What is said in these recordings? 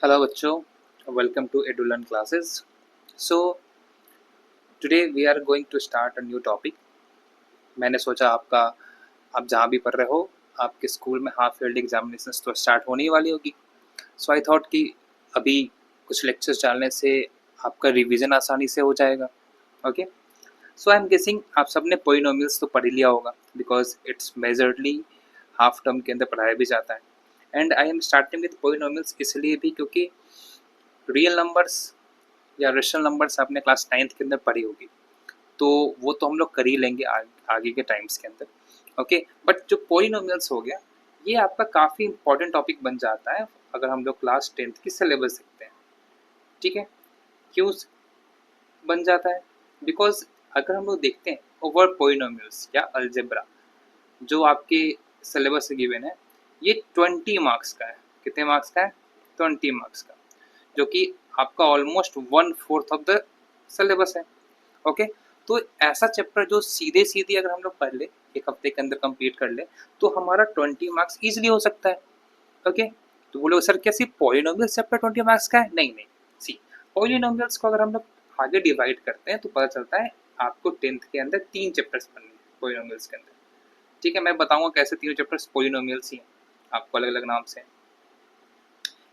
Hello बच्चों, welcome to Edulan classes. So today we are going to start a new topic. मैंने सोचा आप जहाँ भी पढ़ रहे हो, आपके स्कूल में हाफ ईयरली एग्जामिनेशंस तो स्टार्ट होने ही वाली होगी। सो आई थॉट कि अभी कुछ लेक्चर्स डालने से आपका रिवीजन आसानी से हो जाएगा। Okay, so I am guessing आप सबने पोलिनोमियल्स तो पढ़ ही लिया होगा, because it's majorly half term के अंदर पढ़ाया भी जाता है। And I am starting with polynomials इसलिए भी क्योंकि रियल नंबर्स या रेशनल नंबर्स आपने क्लास 9th के अंदर पढ़ी होगी, तो वो तो हम लोग कर ही लेंगे आगे के टाइम्स के अंदर। ओके, बट जो पोलिनोमियल्स हो गया, ये आपका काफ़ी इंपॉर्टेंट टॉपिक बन जाता है अगर हम लोग क्लास 10th की सिलेबस देखते हैं। ठीक है, क्यों बन जाता है? बिकॉज अगर हम लोग देखते हैं ओवर पोलिनोमियल्स या अलजेब्रा, जो आपके सिलेबस से गिवन है, ये 20 मार्क्स का है। कितने मार्क्स का है? 20 मार्क्स का, जो कि आपका ऑलमोस्ट 1/4 ऑफ द सिलेबस है। ओके, तो ऐसा चैप्टर जो सीधे सीधे अगर हम लोग पढ़ ले, एक हफ्ते के अंदर कंप्लीट कर ले, तो हमारा 20 मार्क्स इजीली हो सकता है। ओके, तो बोलो सर क्या सिर्फ पॉलिनोमियल्स चैप्टर 20 मार्क्स का है? नहीं नहीं, सी पॉलिनोमियल्स को अगर हम लोग आगे डिवाइड करते हैं तो पता चलता है आपको 10th के अंदर 3 चैप्टर्स पढ़ने हैं पॉलिनोमियल्स के अंदर। ठीक है, मैं बताऊंगा कैसे तीनों चैप्टर्स पॉलिनोमियल्स ही हैं, आपको अलग अलग नाम से।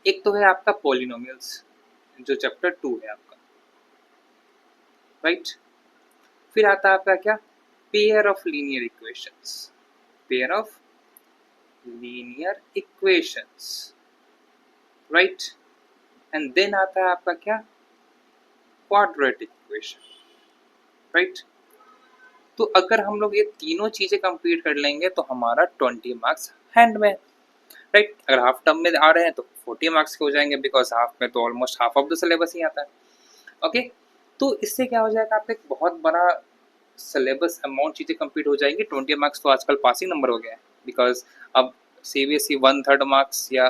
एक तो है आपका पॉलिनोमियल्स, जो चैप्टर 2 है आपका, राइट। फिर आता है आपका क्या? Pair of linear equations, pair of linear equations, right. And then आता है आपका क्या? Quadratic equation, right. तो अगर हम लोग ये तीनों चीजें कंप्लीट कर लेंगे तो हमारा 20 मार्क्स हैंड में, राइट। अगर हाफ टर्म में आ रहे हैं तो 40 मार्क्स के हो जाएंगे, बिकॉज हाफ में तो almost half of the syllabus ही आता है। ओके, तो इससे क्या हो जाएगा, आपका एक बहुत बड़ा सिलेबस अमाउंट चीज़ें कंप्लीट हो जाएंगी। 20 मार्क्स तो आजकल पासिंग नंबर हो गया है, बिकॉज अब CBSE 1/3 मार्क्स या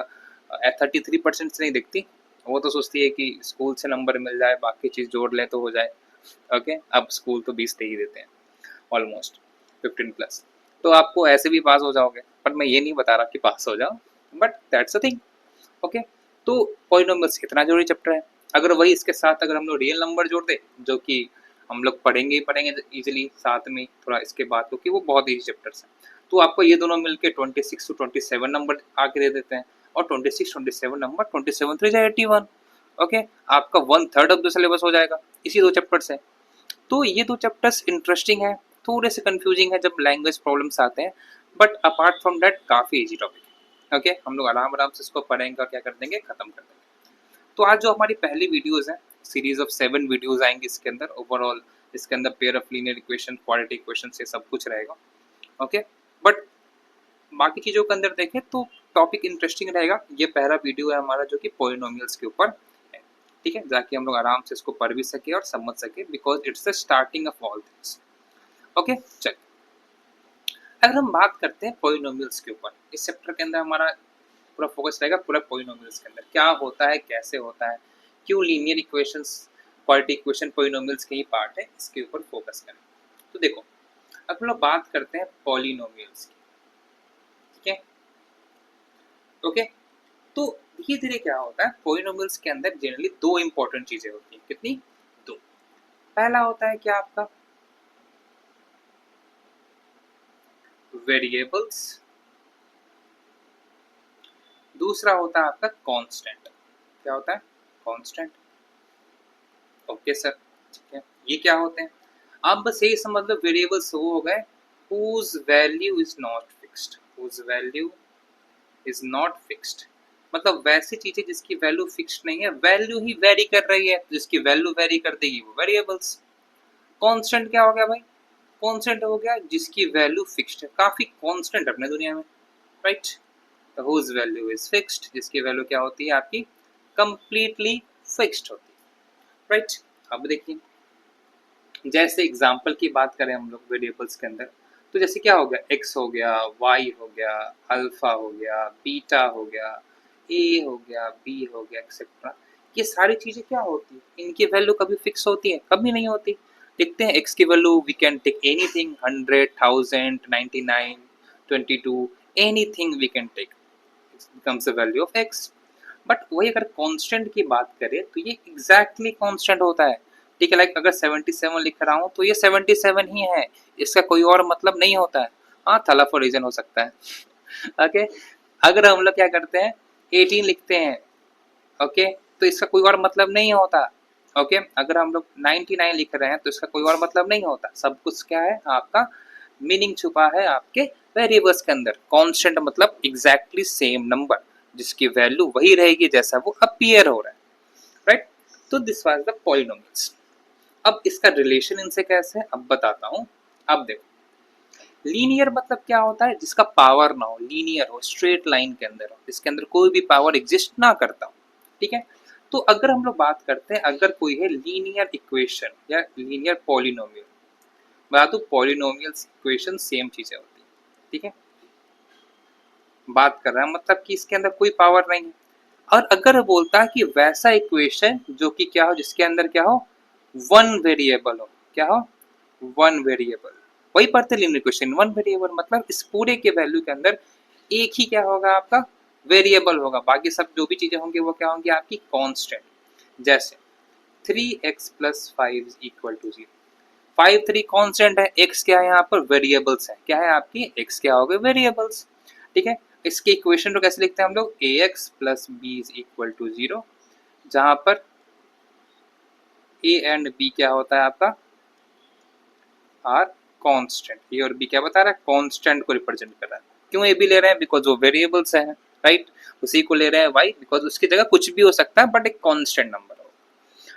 33% से नहीं दिखती। वो तो सोचती है कि स्कूल से नंबर मिल जाए, बाकी चीज़ जोड़ लें तो हो जाए। ओके, अब स्कूल तो 20 दे ही देते हैं, ऑलमोस्ट 15+। तो आपको ऐसे भी पास हो जाओगे, पर मैं ये नहीं बता रहा कि पास हो जाओ, but that's a thing. Okay, तो पॉलिनोमियल्स इतना जरूरी चैप्टर है। अगर वही इसके साथ अगर हम लोग रियल नंबर जोड़ दे, जो कि हम लोग पढ़ेंगे ही पढ़ेंगे इजीली साथ में थोड़ा इसके बाद, क्योंकि वो बहुत ईजी चैप्टर्स हैं, तो आपको ये दोनों मिलके 26 to 27 नंबर आके दे देते हैं। और 26 27 नंबर, 27 3 81। ओके, आपका 1/3 ऑफ द सिलेबस हो जाएगा इसी दो चैप्टर से। तो ये दो चैप्टर्स इंटरेस्टिंग है, थोड़े से कंफ्यूजिंग है जब लैंग्वेज प्रॉब्लम्स आते हैं, बट अपार्ट फ्रॉम दैट काफ़ी इजी टॉपिक है। ओके, हम लोग आराम आराम से इसको पढ़ेंगे और क्या कर देंगे, खत्म कर देंगे। तो आज जो हमारी पहली वीडियोस है, सीरीज ऑफ 7 वीडियोस आएंगी इसके अंदर ओवरऑल। इसके अंदर pair of linear equation, quadratic equation से सब कुछ रहेगा। ओके, बट बाकी चीज़ों के अंदर देखें तो टॉपिक इंटरेस्टिंग रहेगा। ये पहला वीडियो है हमारा जो कि पॉलिनोमियल्स के ऊपर है। ठीक है, जाके हम लोग आराम से इसको पढ़ भी सके और समझ सके, because it's the starting of all things. Okay, चल अगर हम बात करते हैं पॉलिनोमियल्स के ऊपर, इस चैप्टर के अंदर हमारा पूरा फोकस रहेगा पूरा पॉलिनोमियल्स के अंदर क्या होता है, कैसे होता है, क्यों linear equations, quadratic equation polynomials के ही पार्ट है, इसके ऊपर फोकस करें। तो देखो, अब हम लोग बात करते हैं पॉलिनोमियल्स की। ठीक है, ओके। तो धीरे धीरे क्या होता है, पॉलिनोमियल्स के अंदर जनरली दो इंपॉर्टेंट चीजें होती हैं। कितनी? दो। पहला होता है क्या आपका? वेरिएबल्स। दूसरा होता है आपका कांस्टेंट। क्या होता है? कांस्टेंट। ओके सर, ठीक है। ये क्या होते हैं? आप बस यही समझ लो, वेरिएबल्स वो हो गए whose value is not fixed, whose value is not fixed। मतलब वैसी चीजें जिसकी वैल्यू फिक्स्ड नहीं है, वैल्यू ही वेरी कर रही है, जिसकी वैल्यू वेरी कर देगी वो वेरिएबल्स। कांस्टेंट क्या हो गया भाई? कांस्टेंट हो गया जिसकी वैल्यू फिक्स्ड है। काफी कांस्टेंट अपने दुनिया में, राइट। तो whose value is fixed, जिसकी वैल्यू क्या होती है आपकी? कंप्लीटली फिक्स्ड होती है, राइट। अब देखिए, जैसे एग्जाम्पल की बात करें हम लोग वेरिएबल्स के अंदर, तो जैसे क्या हो गया, एक्स हो गया, वाई हो गया, अल्फा हो गया, बीटा हो गया, ए हो गया, बी हो गया, एक्सेट्रा। ये सारी चीजें क्या होती है, इनकी वैल्यू कभी फिक्स होती है? कभी नहीं होती। देखते हैं एक्स की value, we can take anything, 100, 1000, 99, 22, anything we can take, becomes the value of x. But वही अगर कांस्टेंट की बात करें तो ये एग्जैक्टली कांस्टेंट होता है, ठीक है। लाइक अगर 77 लिख रहा हूँ तो ये 77 ही है, इसका कोई और मतलब नहीं होता है। हाँ, थर्ड फॉर रीजन हो सकता है। ओके, अगर हम लोग क्या करते हैं 18 लिखते हैं, ओके, तो इसका कोई और मतलब नहीं होता। ओके, अगर हम लोग 99 लिख रहे हैं तो इसका कोई और मतलब नहीं होता। सब कुछ क्या है आपका मीनिंग छुपा है आपके वेरिएबल्स के अंदर। कांस्टेंट मतलब एग्जैक्टली सेम नंबर जिसकी वैल्यू वही रहेगी जैसा वो अपीयर हो रहा है, राइट। तो दिस वाज द पॉलिनोमियल्स। अब इसका रिलेशन इनसे कैसे है अब बताता हूँ। अब देखो, लीनियर मतलब क्या होता है, जिसका पावर ना हो, लीनियर हो, स्ट्रेट लाइन के अंदर हो, इसके अंदर कोई भी पावर एग्जिस्ट ना करता हो, ठीक है। तो अगर हम लोग बात करते हैं, अगर कोई है लीनियर इक्वेशन या लीनियर पॉलिनोमियल, बता दूं पॉलिनोमियल्स इक्वेशन सेम चीजें होती है, ठीक है। बात कर रहा है मतलब कि इसके अंदर कोई पावर नहीं है। और अगर बोलता है कि वैसा इक्वेशन जो कि क्या हो, जिसके अंदर क्या हो, वन वेरिएबल हो, क्या हो, वन वेरिएबल, वही पढ़ते लीनियर इक्वेशन। वन वेरिएबल मतलब इस पूरे के वैल्यू के अंदर एक ही क्या होगा आपका वेरिएबल होगा, बाकी सब जो भी चीजें होंगी वो क्या होंगी आपकी कांस्टेंट। जैसे 3x plus 5 equal to 0, 5 3 constant है, x क्या है यहाँ पर वेरिएबल्स है, क्या है आपकी x क्या हो गए वेरिएबल्स, ठीक है। इसके इक्वेशन को कैसे लिखते हैं हम लोग, ax plus b is equal to 0, जहां पर a एंड b क्या होता है आपका आर कांस्टेंट। ए और बी क्या बता रहा है, कांस्टेंट को रिप्रेजेंट कर रहा है। क्यों ए बी ले रहे हैं, बिकॉज वो वेरिएबल्स हैं, राइट। उसी को ले रहे हैं वाई, बिकॉज उसकी जगह कुछ भी हो सकता है बट एक कांस्टेंट नंबर हो,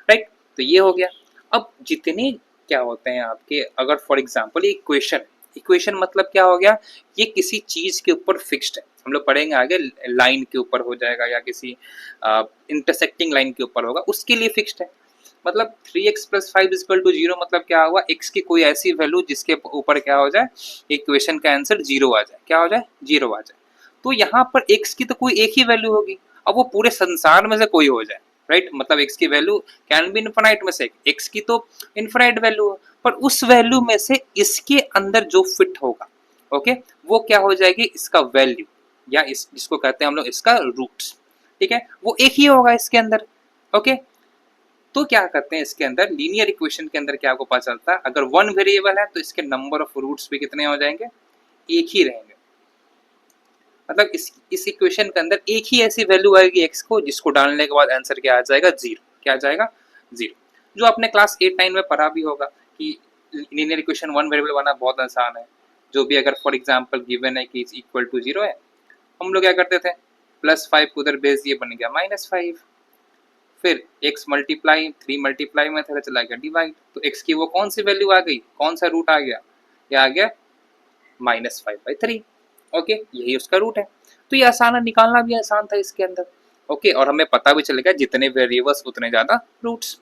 राइट। तो ये हो गया। अब जितने क्या होते हैं आपके, अगर फॉर एग्जांपल इक्वेशन, इक्वेशन मतलब क्या हो गया, ये किसी चीज के ऊपर फिक्स्ड है। हम लोग पढ़ेंगे आगे, लाइन के ऊपर हो जाएगा या किसी इंटरसेक्टिंग लाइन के ऊपर होगा, उसके लिए फिक्स्ड है। मतलब 3x प्लस 5 इक्वल टू 0 मतलब क्या हुआ, x की कोई ऐसी वैल्यू जिसके ऊपर क्या हो जाए, इक्वेशन का आंसर 0 आ जाए, क्या हो जाए 0 आ जाए। तो यहाँ पर x की तो कोई एक ही वैल्यू होगी, अब वो पूरे संसार में से कोई हो जाए, राइट। मतलब x की वैल्यू कैन बी इनफाइनाइट में से, x की तो इनफाइनाइट वैल्यू है, पर उस वैल्यू में से इसके अंदर जो फिट होगा, ओके, वो क्या हो जाएगी इसका वैल्यू, या इस जिसको कहते हैं हम लोग इसका रूट्स, ठीक है, वो एक ही होगा इसके अंदर, ओके। तो क्या करते हैं इसके अंदर लीनियर इक्वेशन के अंदर क्या आपको पता चलता है, अगर वन वेरिएबल है तो इसके नंबर ऑफ रूट्स भी कितने हो जाएंगे, एक ही रहेंगे। मतलब इस इक्वेशन के अंदर एक ही ऐसी वैल्यू आएगी एक्स को जिसको डालने के बाद आंसर क्या आ जाएगा, जीरो। क्या आ जाएगा, जीरो। जो आपने क्लास 8-9 में पढ़ा भी होगा कि लीनियर इक्वेशन वन वेरिएबल बनाना बहुत आसान है। जो भी अगर फॉर एग्जाम्पल गिवन है कि इक्वल टू 0 है, हम लोग क्या करते थे, +5 उधर बेच दिए, बन गया -5। फिर x मल्टीप्लाई 3 मल्टीप्लाई में था, चला गया डिवाइड, तो x की वो कौन सी वैल्यू आ गई, कौन सा रूट आ गया, ये आ गया -5/3, ओके, यही उसका रूट है। तो ये आसान है, निकालना भी आसान था इसके अंदर, ओके। और हमें पता भी चल गया जितने वेरिएबल्स उतने ज्यादा रूट्स।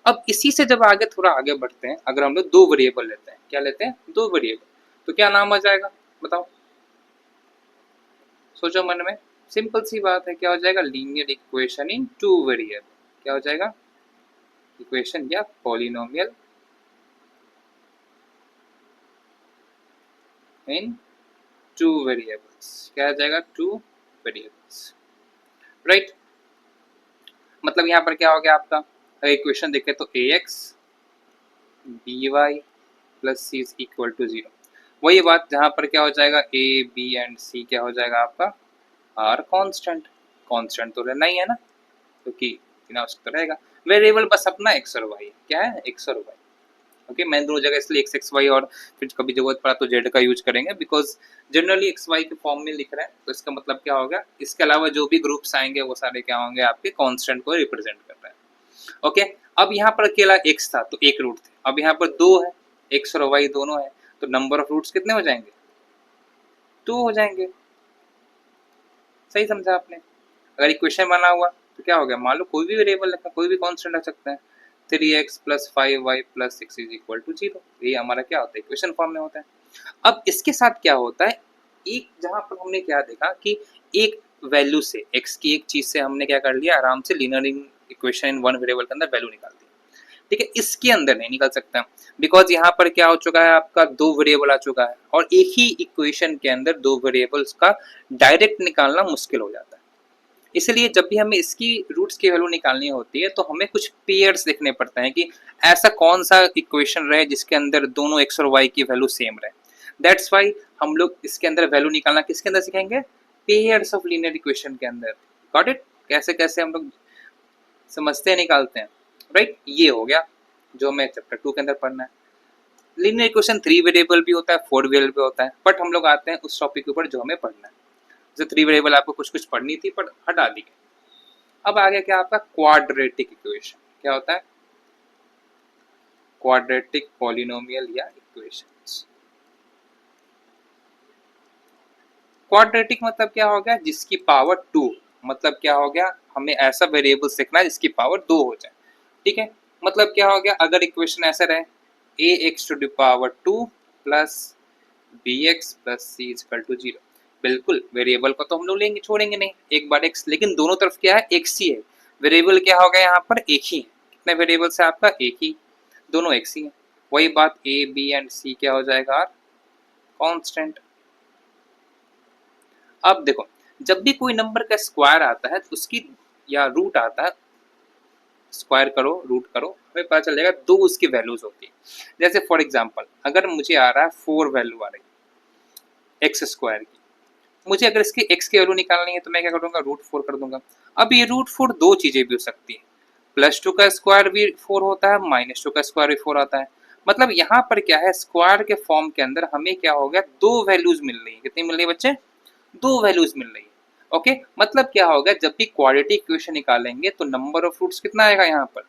अब इसी से जब आगे थोड़ा आगे बढ़ते हैं, अगर हम लोग दो वेरिएबल लेते हैं, क्या लेते हैं, दो वेरिएबल, तो क्या नाम आ जाएगा बताओ, सोचो मन में। सिंपल सी बात है, क्या हो जाएगा, linear equation in two variable, क्या हो जाएगा, इक्वेशन या पॉलिनोमियल इन टू वेरिएबल्स, क्या आ जाएगा, टू वेरिएबल्स, राइट। मतलब यहाँ पर क्या हो गया आपका, अगर इक्वेशन देखें तो ax by plus C is equal to 0, वही बात जहाँ पर क्या हो जाएगा, a b एंड c क्या हो जाएगा आपका आर कांस्टेंट। कांस्टेंट तो रहना ही है ना, क्योंकि बिना उसका रहेगा वेरिएबल बस अपना x और y है, क्या है x और y, ओके। मैं दोनों जगह इसलिए x y और फिर कभी जरूरत पड़ा तो z का यूज करेंगे, बिकॉज जनरली x y के फॉर्म में लिख रहे हैं, तो इसका मतलब क्या होगा, इसके अलावा जो भी ग्रुप्स आएंगे वो सारे क्या होंगे आपके कांस्टेंट को रिप्रेजेंट कर रहे हैं, ओके। अब यहाँ पर अकेला x था तो एक रूट थे, अब यहाँ पर दो है, x और y दोनों है, तो नंबर ऑफ रूट्स कितने हो जाएंगे, 2 हो जाएंगे। सही समझा आपने। अगर इक्वेशन बना हुआ तो क्या हो गया, मान लो कोई भी वेरिएबल रखा, कोई भी कांस्टेंट रख सकते हैं, 3x plus 5y plus 6 is equal to 0, ये हमारा क्या होता है, इक्वेशन फॉर्म में होता है। अब इसके साथ क्या होता है, एक जहां पर हमने क्या देखा कि एक वैल्यू से, x की एक चीज से हमने क्या कर लिया, आराम से linear equation in one variable के अंदर वैल्यू निकाल दी, ठीक है। इसके अंदर नहीं निकल सकता, बिकॉज यहाँ पर क्या हो चुका है आपका, दो वेरिएबल आ चुका है, और एक ही इक्वेशन के अंदर दो वेरिएबल्स का डायरेक्ट निकालना मुश्किल हो जाता है, इसलिए जब भी हमें इसकी रूट्स की वैल्यू निकालनी होती है तो हमें कुछ पेयर्स देखने पड़ते हैं कि ऐसा कौन सा इक्वेशन रहे जिसके अंदर दोनों एक्स और वाई की वैल्यू सेम रहे। दैट्स वाई हम लोग इसके अंदर वैल्यू निकालना किसके अंदर सीखेंगे, पेयर्स ऑफ लीनियर इक्वेशन के अंदर। गॉट इट, कैसे कैसे हम लोग समझते हैं निकालते हैं, राइट। ये हो गया जो हमें चैप्टर 2 के अंदर पढ़ना है। लीनियर इक्वेशन 3 वेरिएबल भी होता है, 4 वेरिएबल भी होता है, बट हम लोग आते हैं उस टॉपिक के ऊपर जो हमें पढ़ना है। जो 3 वेरिएबल आपको कुछ कुछ पढ़नी थी पर हटा दी गई। अब आगे क्या आपका क्वाड्रेटिक इक्वेशन, क्या होता है क्वाड्रेटिक पॉलिनोमियल या इक्वेशंस। क्वाड्रेटिक मतलब क्या हो गया, जिसकी पावर 2, मतलब क्या हो गया, हमें ऐसा वेरिएबल सीखना है जिसकी पावर 2 हो जाए। ठीक है, मतलब क्या हो गया, अगर इक्वेशन ऐसा रहे ax to the power 2 plus bx plus c equal to 0, बिल्कुल वेरिएबल को तो हम लोग लेंगे छोड़ेंगे नहीं, एक बार x, लेकिन दोनों तरफ क्या है x ही है, वेरिएबल क्या हो गया यहाँ पर एक ही है। कितने वेरिएबल से आपका एक ही, दोनों x ही है। वही बात a b एंड c क्या हो जाएगा, कांस्टेंट। अब देखो, जब भी कोई नंबर का स्क्वायर आता है तो उसकी या रूट आता है, स्क्वायर करो रूट करो, हमें पता चल जाएगा दो उसकी वैल्यूज होती है। जैसे फॉर एग्जांपल अगर मुझे आ रहा है 4 वैल्यू आ रही है एक्स स्क्वायर की, मुझे अगर इसकी एक्स की वैल्यू निकालनी है तो मैं क्या करूंगा, रूट 4 कर दूंगा। अब ये रूट 4 दो चीजें भी हो सकती है, +2 का स्क्वायर भी 4 होता है, -2 का स्क्वायर भी 4 आता है। मतलब यहाँ पर क्या है, स्क्वायर के फॉर्म के अंदर हमें क्या हो गया, दो वैल्यूज मिल रही है। कितनी मिल रही है बच्चे, दो वैल्यूज मिल रही है। ओके, मतलब क्या होगा, जब भी क्वाड्रेटिक इक्वेशन निकालेंगे तो नंबर ऑफ रूट्स कितना आएगा, यहाँ पर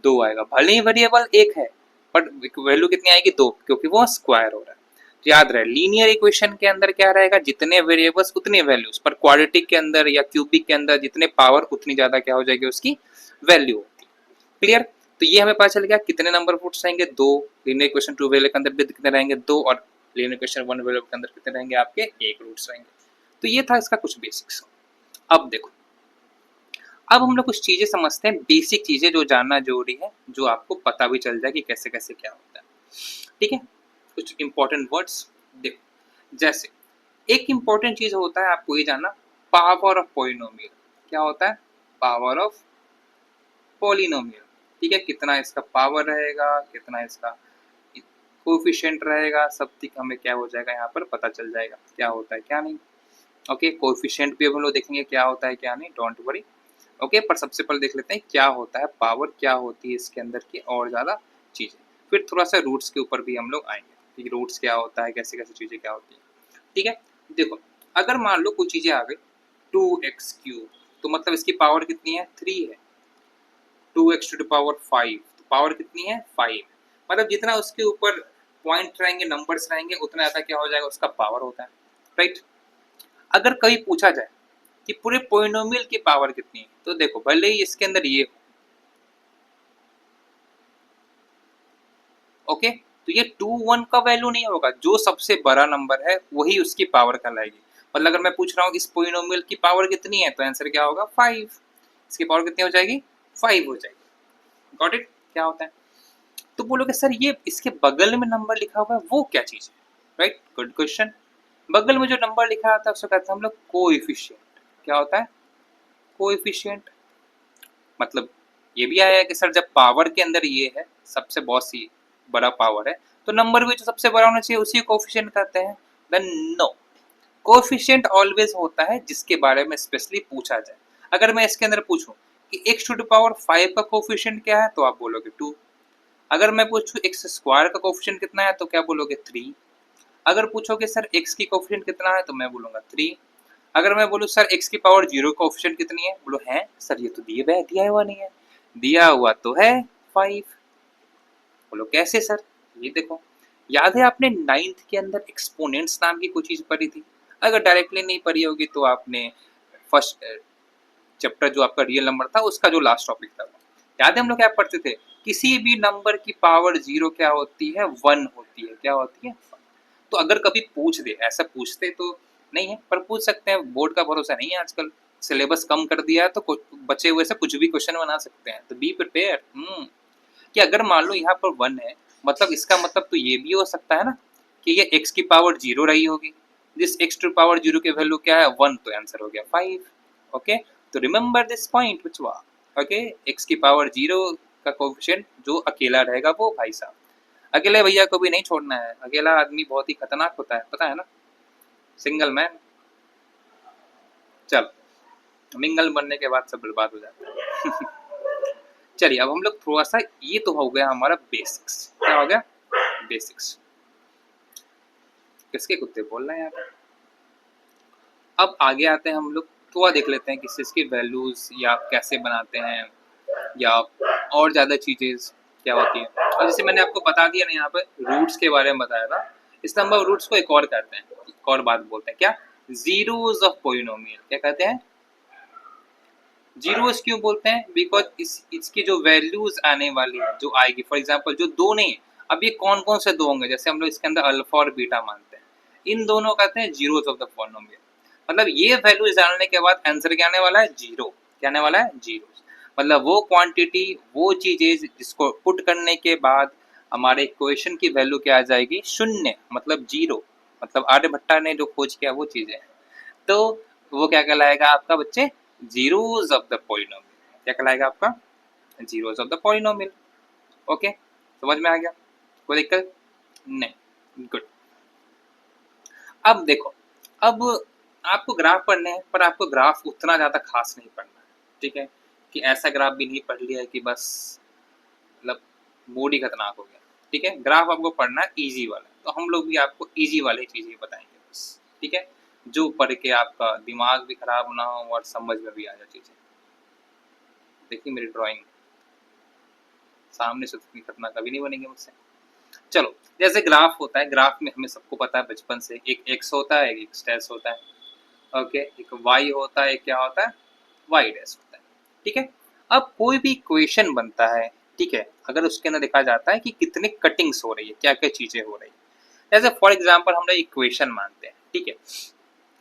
2 आएगा। भले ही वेरिएबल एक है बट वैल्यू कितनी आएगी, 2, क्योंकि वो स्क्वायर हो रहा है। तो याद रहे, लीनियर इक्वेशन के अंदर क्या रहेगा, जितने वेरिएबल्स उतने वैल्यूज, पर क्वाड्रेटिक के अंदर या क्यूबिक के अंदर जितने पावर उतनी ज्यादा क्या हो जाएगी उसकी वैल्यू होती है। क्लियर, तो ये हमें पता चल गया कितने नंबर ऑफ रूट्स रहेंगे, 2। लीनियर इक्वेशन 2 वेरिएबल के अंदर भी कितने रहेंगे, 2, और लीनियर इक्वेशन 1 वेरिएबल के अंदर कितने रहेंगे आपके, 1 रूट्स रहेंगे। तो ये था इसका कुछ बेसिक्स। अब देखो, अब हम लोग कुछ चीजें समझते हैं, बेसिक चीजें जो जानना जरूरी है, जो आपको पता भी चल जाए कि कैसे कैसे क्या होता है। ठीक है, कुछ इंपॉर्टेंट वर्ड्स देखो। जैसे एक इंपॉर्टेंट चीज होता है आपको ये जानना, पावर ऑफ पॉलिनोमियल। क्या होता है, पावर ऑफ पॉलिनोमियल। ठीक है, कितना इसका पावर रहेगा, कितना इसका कोएफिशिएंट रहेगा, सब ठीक हमें क्या हो जाएगा यहाँ पर पता चल जाएगा क्या होता है क्या नहीं। ओके, कोएफिशिएंट भी हम लोग देखेंगे क्या होता है क्या नहीं, डोंट वरी। ओके, पर सबसे पहले देख लेते हैं क्या होता है पावर, क्या होती है इसके अंदर की और ज़्यादा चीज़ें। फिर थोड़ा सा रूट्स के ऊपर भी हम लोग आएंगे कि रूट्स क्या होता है, कैसे कैसे चीज़ें क्या होती है। ठीक है, देखो अगर मान लो कोई चीज़ें आ गई 2x³ तो मतलब इसकी पावर कितनी है, 3 है। 2x टू द पावर 5 तो पावर कितनी है, 5। मतलब जितना उसके ऊपर पॉइंट रहेंगे, नंबर्स रहेंगे, उतना ज़्यादा क्या हो जाएगा उसका पावर होता है, राइट। अगर कभी पूछा जाए कि पूरे पोलिनोमियल की पावर कितनी है, तो देखो भले ही इसके अंदर ये हो, ओके, तो ये 2 1 का वैल्यू नहीं होगा, जो सबसे बड़ा नंबर है वही उसकी पावर कहलाएगी। मतलब अगर मैं पूछ रहा हूँ इस पोलिनोमियल की पावर कितनी है, तो आंसर क्या होगा, 5। इसकी पावर कितनी हो जाएगी, 5 हो जाएगी। गॉट इट, क्या होता है। तो बोलोगे सर ये इसके बगल में नंबर लिखा हुआ है वो क्या चीज है, राइट, गुड क्वेश्चन। बगल में जो नंबर लिखा आता है उसको कहते हैं हम लोग कोएफिशिएंट। क्या होता है, कोएफिशिएंट। मतलब ये भी आया है कि सर जब पावर के अंदर ये है सबसे बहुत सी बड़ा पावर है, तो नंबर भी जो सबसे बड़ा होना चाहिए उसी कोएफिशिएंट कहते हैं। देन नो, कोएफिशिएंट ऑलवेज होता है जिसके बारे में स्पेशली पूछा जाए। अगर मैं इसके अंदर पूछूं कि x टू द पावर 5 का कोएफिशिएंट क्या है, तो आप बोलोगे 2। अगर मैं पूछूं x स्क्वायर का कोएफिशिएंट कितना है, तो क्या बोलोगे 3। अगर पूछोगे सर x की कोएफिशिएंट कितना है, तो मैं बोलूंगा 3। अगर मैं बोलूँ सर x की पावर 0 कोएफिशिएंट कितनी है, बोलो है सर ये तो दिया हुआ नहीं है, दिया हुआ तो है 5। बोलो कैसे सर, ये देखो, याद है आपने 9th के अंदर एक्सपोनेंट्स नाम की कोई चीज पढ़ी थी। अगर डायरेक्टली नहीं पढ़ी होगी तो आपने फर्स्ट चैप्टर जो आपका रियल नंबर था उसका जो लास्ट टॉपिक था, याद है हम लोग क्या पढ़ते थे, किसी भी नंबर की पावर 0 क्या होती है, 1 होती है। क्या होती है, तो अगर कभी पूछ दे, ऐसा पूछते तो नहीं है पर पूछ सकते हैं, बोर्ड का भरोसा नहीं है आजकल, सिलेबस कम कर दिया है तो बचे हुए से कुछ भी क्वेश्चन बना सकते हैं, तो बी प्रिपेयर। कि अगर मान लो यहाँ पर 1 है, मतलब इसका मतलब तो ये भी हो सकता है ना कि ये x की पावर 0 रही होगी, दिस x टू पावर 0 की वैल्यू क्या है 1, तो आंसर हो गया 5. ओके, तो रिमेंबर दिस पॉइंट विच वा. ओके, x की पावर 0 का कोएफिशिएंट जो अकेला रहेगा वो भाई साहब, अकेले भैया को भी नहीं छोड़ना है. अकेला आदमी बहुत ही खतरनाक होता है, पता है ना, सिंगल मैन. चल, मिंगल बनने के बाद सब बर्बाद हो जाता है. चलिए अब हम लोग थोड़ा सा, ये तो हो गया हमारा बेसिक्स. क्या हो गया? बेसिक्स. किसके कुत्ते बोल रहे हैं यहाँ पे? अब आगे आते हैं हम लोग, थोड़ा देख लेते हैं कि इसकी वैल्यूज या कैसे बनाते हैं, या और ज़्यादा चीज़ें क्या होती है. और जैसे मैंने आपको बता दिया ना यहाँ पे रूट्स के बारे में बताया था, इस नंबर ऑफ रूट्स को एक और कहते हैं, एक और बात बोलते हैं, क्या? Zeros of polynomial. क्या कहते हैं? जीरोस क्यों बोलते हैं? बिकॉज इसकी जो वैल्यूज आने वाली है, जो आएगी, फॉर एग्जांपल जो दो नहीं, अब ये कौन कौन से दो होंगे, जैसे हम लोग इसके अंदर अल्फा और बीटा मानते हैं, इन दोनों कहते हैं जीरोस ऑफ द पोलिनोमियल. मतलब ये वैल्यूज डालने के बाद आंसर क्या आने वाला है? जीरो. क्या आने वाला है? जीरो. मतलब वो क्वांटिटी, वो चीजें जिसको पुट करने के बाद हमारे इक्वेशन की वैल्यू क्या आ जाएगी? शून्य, मतलब जीरो. मतलब आर्यभट्टा ने जो खोज किया वो चीजें, तो वो क्या कहलाएगा आपका बच्चे? Zeros of the polynomial. क्या कहलाएगा आपका? Zeros of the polynomial. Okay, समझ में आ गया? कोई दिक्कत नहीं? गुड. अब देखो, अब आपको ग्राफ पढ़ने हैं, पर आपको ग्राफ उतना ज़्यादा खास नहीं पढ़ना है. ठीक है, कि ऐसा ग्राफ भी नहीं पढ़ लिया है कि बस मतलब मूड ही खतरनाक हो गया. ठीक है, ग्राफ आपको पढ़ना है इजी वाला, तो हम लोग भी आपको इजी वाली चीज़ें बताएंगे बस. ठीक है, जो पढ़ के आपका दिमाग भी खराब ना हो और समझ में भी आ जाए चीज़ें. देखिए मेरी ड्राइंग सामने से उतनी खतरनाक कभी नहीं बनेगी मुझसे. चलो, जैसे ग्राफ होता है, ग्राफ में हमें सबको पता है बचपन से, एक एक्स होता है, एक एक्स डैश होता है. ओके, एक वाई होता है, एक क्या होता है? वाई डैश होता है. ठीक है, अब कोई भी इक्वेशन बनता है, ठीक है, अगर उसके अंदर देखा जाता है कि कितने कटिंग्स हो रही है, क्या क्या चीजें हो रही है. जैसे फॉर एग्जाम्पल हम लोग इक्वेशन मानते हैं. ठीक है,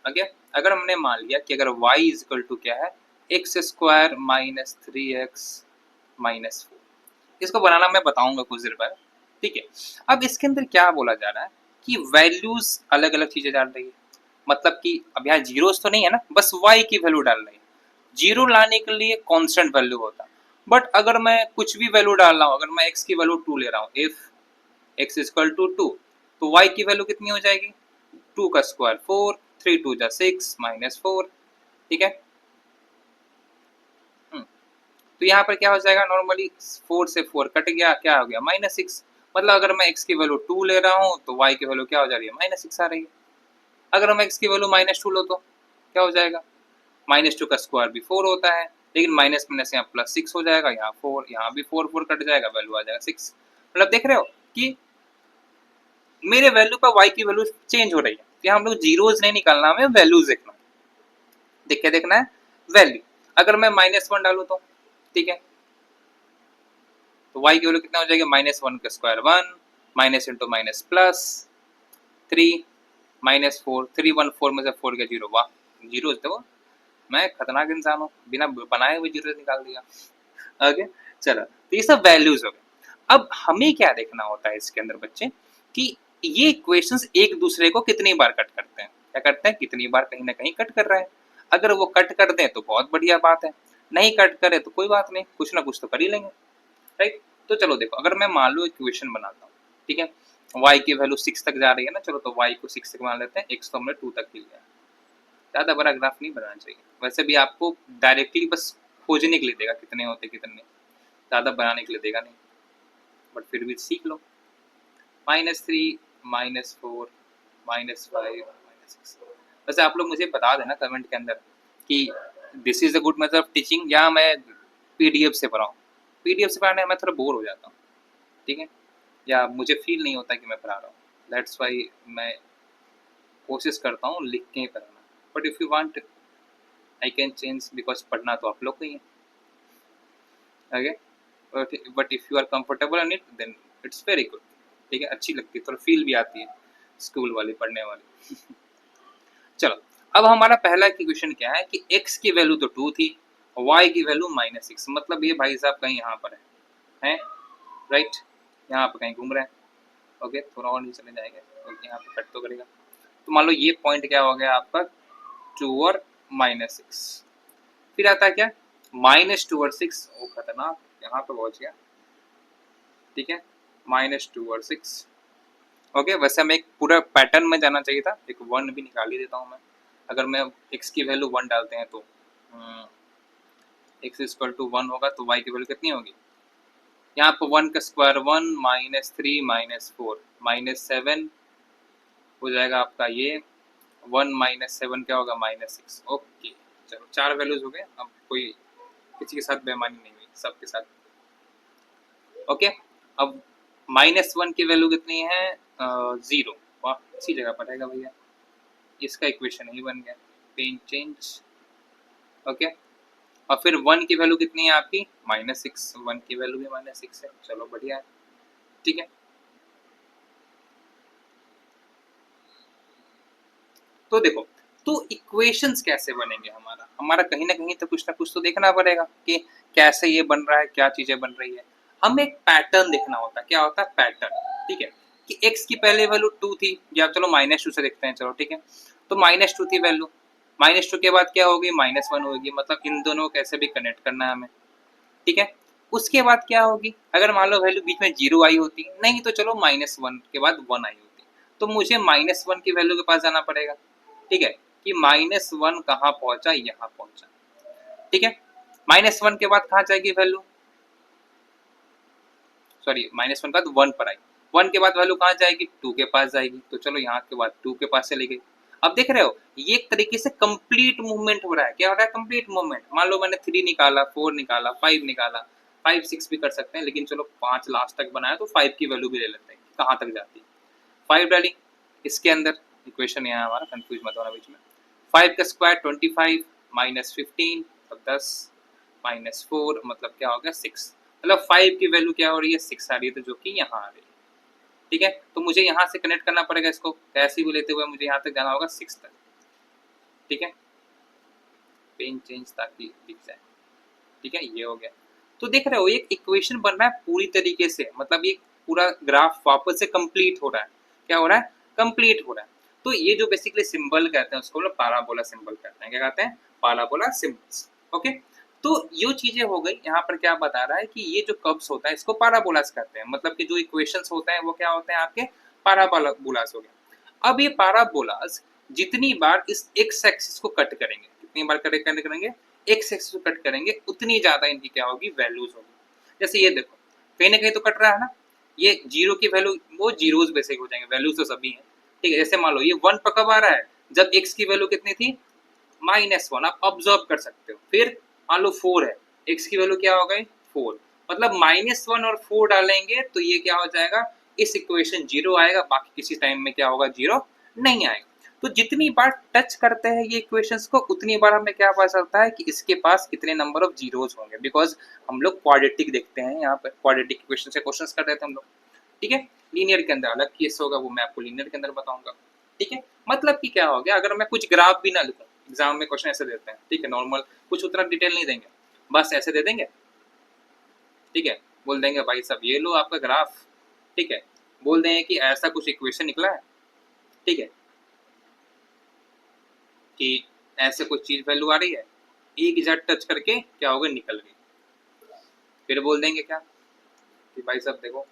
ओके, अगर हमने मान लिया कि अगर y इज इक्वल टू क्या है? X square minus 3x minus 4. इसको बनाना मैं बताऊंगा कुछ देर बाद. ठीक है, अब इसके अंदर क्या बोला जा रहा है कि वैल्यूज अलग अलग चीजें डाल रही है. मतलब कि अब यहाँ जीरोस तो नहीं है ना, बस y की वैल्यू डाल रही है. जीरो लाने के लिए कांस्टेंट वैल्यू होता है, बट अगर मैं कुछ भी वैल्यू डाल रहा हूँ, अगर मैं x की वैल्यू 2 ले रहा हूँ, इफ x इक्वल टू 2, तो y की वैल्यू कितनी हो जाएगी? 2 का स्क्वायर 4, 3 2 जा 6 माइनस 4. ठीक है, तो यहाँ पर क्या हो जाएगा? नॉर्मली 4 से 4 कट गया, क्या हो गया? माइनस 6. मतलब अगर मैं x की वैल्यू 2 ले रहा हूँ तो y की वैल्यू क्या हो जा रही है? माइनस 6 आ रही है. अगर मैं x की वैल्यू माइनस 2 लो तो क्या हो जाएगा? माइनस 2 का स्क्वायर भी 4 होता है, लेकिन माइनस माइनस यहाँ प्लस 6 हो जाएगा, यहाँ 4, यहाँ भी 4 4 कट जाएगा, वैल्यू आ जाएगा 6. मतलब देख रहे हो कि मेरे वैल्यू पर y की वैल्यू चेंज हो रही है. यहाँ हम लोग जीरोज नहीं निकालना, हमें वैल्यूज देखना. देख के देखना है वैल्यू. अगर मैं -1 डालू तो ठीक है, तो y की वैल्यू कितना हो जाएगी? -1 का square 1, minus into minus plus 3, -4, 3 1 4 में से 4 का 0. वाह, जीरो देखो, मैं खतरनाक इंसान हूँ, बिना बनाए हुए जीरो निकाल दिया. ओके, चलो, तो ये सब वैल्यूज हो गए. अब हमें क्या देखना होता है इसके अंदर बच्चे, कि ये इक्वेशंस एक दूसरे को कितनी बार कट करते हैं. क्या करते हैं? कितनी बार कहीं ना कहीं कट कर रहे हैं. अगर वो कट कर दें तो बहुत बढ़िया बात है, नहीं कट करे तो कोई बात नहीं, कुछ ना कुछ तो कर ही लेंगे. राइट, तो चलो देखो, अगर मैं मान लो इक्वेशन बनाता हूँ, ठीक है, y की वैल्यू 6 तक जा रही है ना, चलो तो y को 6 तक मान लेते हैं, x तो हमने 2 तक लिया है. ज़्यादा बड़ा ग्राफ नहीं बनाना चाहिए, वैसे भी आपको डायरेक्टली बस खोजने के लिए देगा कितने होते कितने, ज़्यादा बनाने के लिए देगा नहीं, बट फिर भी सीख लो. -3 -4 -5 -6. वैसे आप लोग मुझे बता देना कमेंट के अंदर कि this is a good method of teaching, या मैं पीडीएफ से पढ़ाऊँ. पीडीएफ से पढ़ाने में मैं थोड़ा बोर हो जाता हूँ. ठीक है, या मुझे फील नहीं होता कि मैं पढ़ा रहा हूँ, दैट्स वाई मैं कोशिश करता हूँ लिख के ही पढ़ाना. But if you want I can change, because पढ़ना तो आप लोग को ही है. Okay, but if you are comfortable in it then it's very good. ठीक है, अच्छी लगती है, थोड़ा फील भी आती है स्कूल वाली, पढ़ने वाली. चलो, अब हमारा पहला क्वेश्चन क्या है कि x की वैल्यू तो 2 थी, y की वैल्यू -6. मतलब ये भाई साहब कहीं यहाँ पर है राइट, यहाँ पर कहीं घूम रहे हैं. ओके, थोड़ा और नीचे चले जाएंगे, ओके, यहाँ पे कट तो करेगा. तो मान लो ये पॉइंट क्या हो गया आपका 2 और -6। फिर आता है क्या -2 और 6, ओ खतरनाक, यहाँ पे पहुंच गया, ठीक है, -2 और 6। ओके, वैसे हमें एक पूरा पैटर्न में जाना चाहिए था, एक 1 भी निकाल ही देता हूँ मैं। अगर मैं x की वैल्यू 1 डालते हैं तो x इक्वल टू 1 होगा, तो y की वैल्यू कितनी होगी, यहाँ पर 1 का स्क्वायर 1, -3 -4 -7 हो जाएगा आपका ये 1 -7 क्या होगा -6। ओके, चलो 4 वैल्यूज हो गए, अब कोई किसी के साथ बेईमानी नहीं हुई, सबके साथ। ओके, अब -1 की वैल्यू कितनी है 0, वाह इसी जगह पर रहेगा भैया, इसका इक्वेशन ही बन गया, पेन चेंज। ओके, और फिर 1 की वैल्यू कितनी है आपकी -6, 1 की वैल्यू भी -6 है, चलो बढ़िया है, ठीक है। तो देखो, तो इक्वेशंस कैसे बनेंगे, हमारा कहीं ना कहीं तो कुछ ना कुछ तो देखना पड़ेगा कि कैसे ये बन रहा है, क्या चीजें बन रही है। हमें एक पैटर्न देखना होता है, क्या होता है पैटर्न, ठीक है, कि x की पहले वैल्यू 2 थी, या चलो -2 से देखते हैं, चलो ठीक है, तो -2 थी वैल्यू, -2 के बाद क्या होगी -1 होगी, मतलब इन दोनों को कैसे भी कनेक्ट करना है हमें, ठीक है। उसके बाद क्या होगी, अगर मान लो वैल्यू बीच में 0 आई होती, नहीं तो चलो -1 के बाद 1 आई होती, तो मुझे -1 की वैल्यू के पास जाना पड़ेगा, ठीक है, कि -1 कहाँ पहुंचा, यहाँ पहुंचा, ठीक है। -1 के बाद कहाँ जाएगी वैल्यू, सॉरी -1 के बाद 1 पर आई, 1 के बाद वैल्यू कहाँ जाएगी 2 के पास जाएगी, तो चलो यहाँ के बाद 2 के पास चली गई। अब देख रहे हो ये एक तरीके से कंप्लीट मूवमेंट हो रहा है, क्या हो रहा है कंप्लीट मूवमेंट। मान लो मैंने 3 निकाला, 4 निकाला, 5 निकाला, 5 6 भी कर सकते हैं, लेकिन चलो 5 लास्ट तक बनाया तो 5 की वैल्यू भी ले लेते हैं कहाँ तक जाती है। 5 डाली इसके अंदर, इक्वेशन यहाँ हमारा कंफ्यूज मत होना बीच में, 5 का स्क्वायर 25 -15 तो 10 -4 मतलब क्या हो गया 6, मतलब 5 की वैल्यू क्या हो रही है 6 आ रही है, तो जो कि यहाँ आ रही है, ठीक है। तो मुझे यहाँ से कनेक्ट करना पड़ेगा इसको, कैसे भी लेते हुए मुझे यहाँ तक जाना होगा 6 तक, ठीक है, पेन चेंज ताकि दिख जाए, ठीक है, ये हो गया। तो देख रहे हो एक इक्वेशन बन रहा है पूरी तरीके से, मतलब ये पूरा ग्राफ वापस से कंप्लीट हो रहा है, क्या हो रहा है कंप्लीट हो रहा है। तो ये जो बेसिकली सिंबल कहते हैं उसको लोग पाराबोला सिंबल कहते हैं, क्या कहते हैं पाराबोला सिंबल्स। ओके, तो ये चीजें हो गई, यहाँ पर क्या बता रहा है कि ये जो कर्व्स होता है इसको पाराबोलास कहते हैं, मतलब कि जो इक्वेशंस होते हैं वो क्या होते हैं आपके पाराबोलास हो गए। अब ये पाराबोलास जितनी बार इस एक्स एक्सिस को कट करेंगे, कितनी बार कट करेंगे एक्स एक्सिस को कट करेंगे, उतनी ज्यादा इनकी क्या होगी वैल्यूज होगी। जैसे ये देखो कहीं ना कहीं तो कट रहा है ना, ये 0 की वैल्यू वो जीरोस बेसिक हो जाएंगे, वैल्यूज तो सभी हैं, ठीक है। जैसे मान लो ये 1 पर कब आ रहा है, जब x की वैल्यू कितनी थी -1, आप ऑब्जर्व कर सकते हो। फिर मान लो 4 है, x की वैल्यू क्या हो गई 4, मतलब -1 और 4 डालेंगे तो ये क्या हो जाएगा, इस इक्वेशन 0 आएगा, बाकी किसी टाइम में क्या होगा 0 नहीं आएगा। तो जितनी बार टच करते हैं ये इक्वेशंस को, उतनी बार हमें क्या पता चलता है कि इसके पास कितने नंबर ऑफ जीरोस होंगे, बिकॉज हम लोग क्वाड्रेटिक देखते हैं, यहाँ पर क्वाड्रेटिक इक्वेशन से क्वेश्चंस कर रहे थे हम लोग, ठीक है। लीनियर के अंदर अलग केस होगा, वो मैं आपको लीनियर के अंदर बताऊंगा, ठीक है। मतलब कि क्या हो गया, अगर मैं कुछ ग्राफ भी ना लिखूं, एग्जाम में क्वेश्चन ऐसे देते हैं, ठीक है, नॉर्मल कुछ उतना डिटेल नहीं देंगे, बस ऐसे दे देंगे, ठीक है, बोल देंगे भाई साहब ये लो आपका ग्राफ, ठीक है, बोल देंगे कि ऐसा कुछ इक्वेशन निकला है, ठीक है, कि ऐसे कुछ चीज वैल्यू आ रही है, एक जट टच करके क्या होगा निकल गई। फिर बोल देंगे क्या कि भाई साहब देखो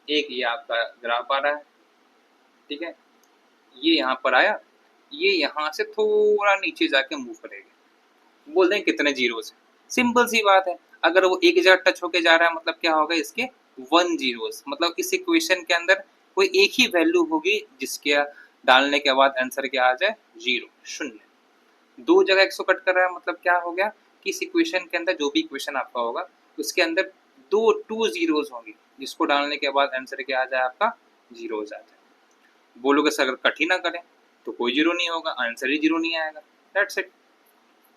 एक ये आपका ग्राफ आ रहा है, ठीक है, ये यहाँ पर आया, ये यहाँ से थोड़ा नीचे जाके मूव करेगा, बोल दें कितने जीरोस, सिंपल सी बात है। अगर वो एक जगह टच होके जा रहा है मतलब क्या होगा इसके 1 जीरोस, मतलब इस इक्वेशन के अंदर कोई एक ही वैल्यू होगी जिसके डालने के बाद आंसर क्या आ जाए 0 शून्य। दो जगह 100 कट कर रहा है मतलब क्या हो गया कि इस इक्वेशन के अंदर जो भी इक्वेशन आपका होगा उसके अंदर 2 जीरोस होंगी, जिसको डालने के बाद आंसर क्या आ जाए आपका 0 आ जाए। बोलोगे सर अगर कट ही ना करें तो कोई 0 नहीं होगा, आंसर ही 0 नहीं आएगा, दैट्स इट,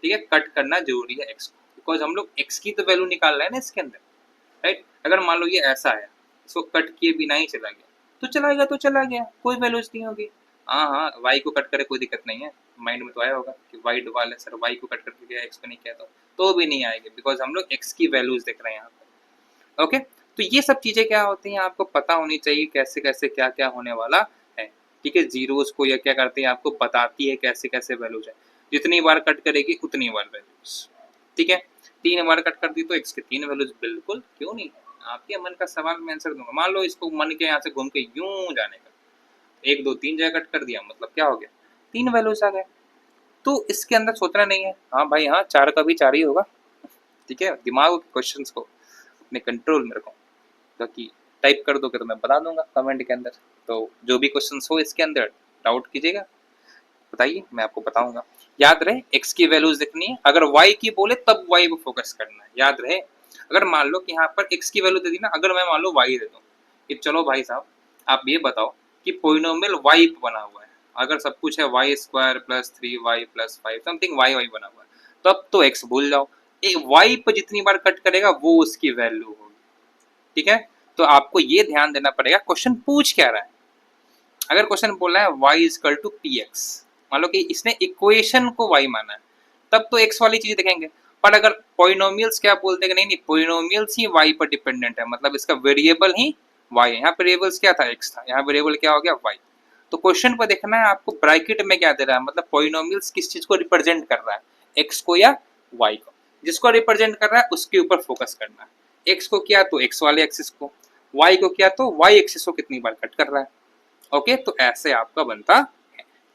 ठीक है। कट करना जरूरी है एक्स को, बिकॉज हम लोग एक्स की तो वैल्यू निकाल रहे हैं ना इसके अंदर, राइट। अगर मान लो ये ऐसा है, इसको कट किए बिना ही चला गया तो चला गया, तो चला गया, कोई वैल्यूज नहीं होगी। हाँ हाँ वाई को कट करे कोई दिक्कत नहीं है, माइंड में तो आया होगा कि वाई डबल है सर, वाई को कट करके गया एक्स को नहीं किया तो भी नहीं आएगी, बिकॉज हम लोग एक्स की वैल्यूज देख रहे हैं यहाँ पर। ओके, तो ये सब चीजें क्या होती हैं आपको पता होनी चाहिए, कैसे कैसे क्या क्या होने वाला है। ठीक है, जीरोस को यह क्या करते हैं, आपको बताती है कैसे कैसे वैल्यूज है, जितनी बार कट करेगी उतनी बार वैल्यूज। ठीक है, 3 बार कट कर दी तो x के 3 वैल्यूज, बिल्कुल क्यों नहीं, आपके मन का सवाल मैं आंसर दूंगा। मान लो इसको मन के यहाँ से घूम के यूं जाने का, 1 2 3 जगह कट कर दिया, मतलब क्या हो गया, 3 वैल्यूज आ गए। तो इसके अंदर सोचना नहीं है, हाँ भाई हाँ 4 का भी 4 ही होगा। ठीक है, दिमाग के क्वेश्चंस को अपने कंट्रोल में रखो, ताकि टाइप कर दोगे तो मैं बता दूंगा कमेंट के अंदर। तो जो भी क्वेश्चंस हो इसके अंदर डाउट कीजिएगा, बताइए, मैं आपको बताऊंगा। याद रहे x की वैल्यूज देखनी है, अगर y की बोले तब y पे फोकस करना है, याद रहे। अगर मान लो कि यहाँ पर x की वैल्यू दे दी ना, अगर मैं मान लो y दे दूँ कि चलो भाई साहब आप ये बताओ कि पोलिनोमियल y पे बना हुआ है, अगर सब कुछ है y square plus 3y plus 5 something y y बना हुआ है, तब तो x भूल जाओ, y पे जितनी बार कट करेगा वो उसकी वैल्यू होगी। ठीक है, तो आपको ये ध्यान देना पड़ेगा क्वेश्चन पूछ क्या रहा है। अगर क्वेश्चन बोला है y equal to P x, मान लो कि इसने इक्वेशन को y माना है, तब तो x वाली चीज देखेंगे। पर अगर पोलिनोमियल्स क्या बोलते हैं, नहीं नहीं पोलिनोमियल्स ही y पर डिपेंडेंट है, मतलब इसका वेरिएबल ही y है। यहाँ पे वेरिएबल्स क्या था, x था, यहाँ वेरिएबल क्या हो गया y। तो क्वेश्चन पर देखना है आपको ब्रैकेट में क्या दे रहा है, मतलब पोलिनोमियल्स किस चीज को रिप्रेजेंट कर रहा है, x को या y को। जिसको रिप्रेजेंट कर रहा है उसके ऊपर फोकस करना है। x को किया तो x वाले एक्सिस को, y को किया तो y एक्सिस को कितनी बार कट कर रहा है। ओके, तो ऐसे आपका बनता है।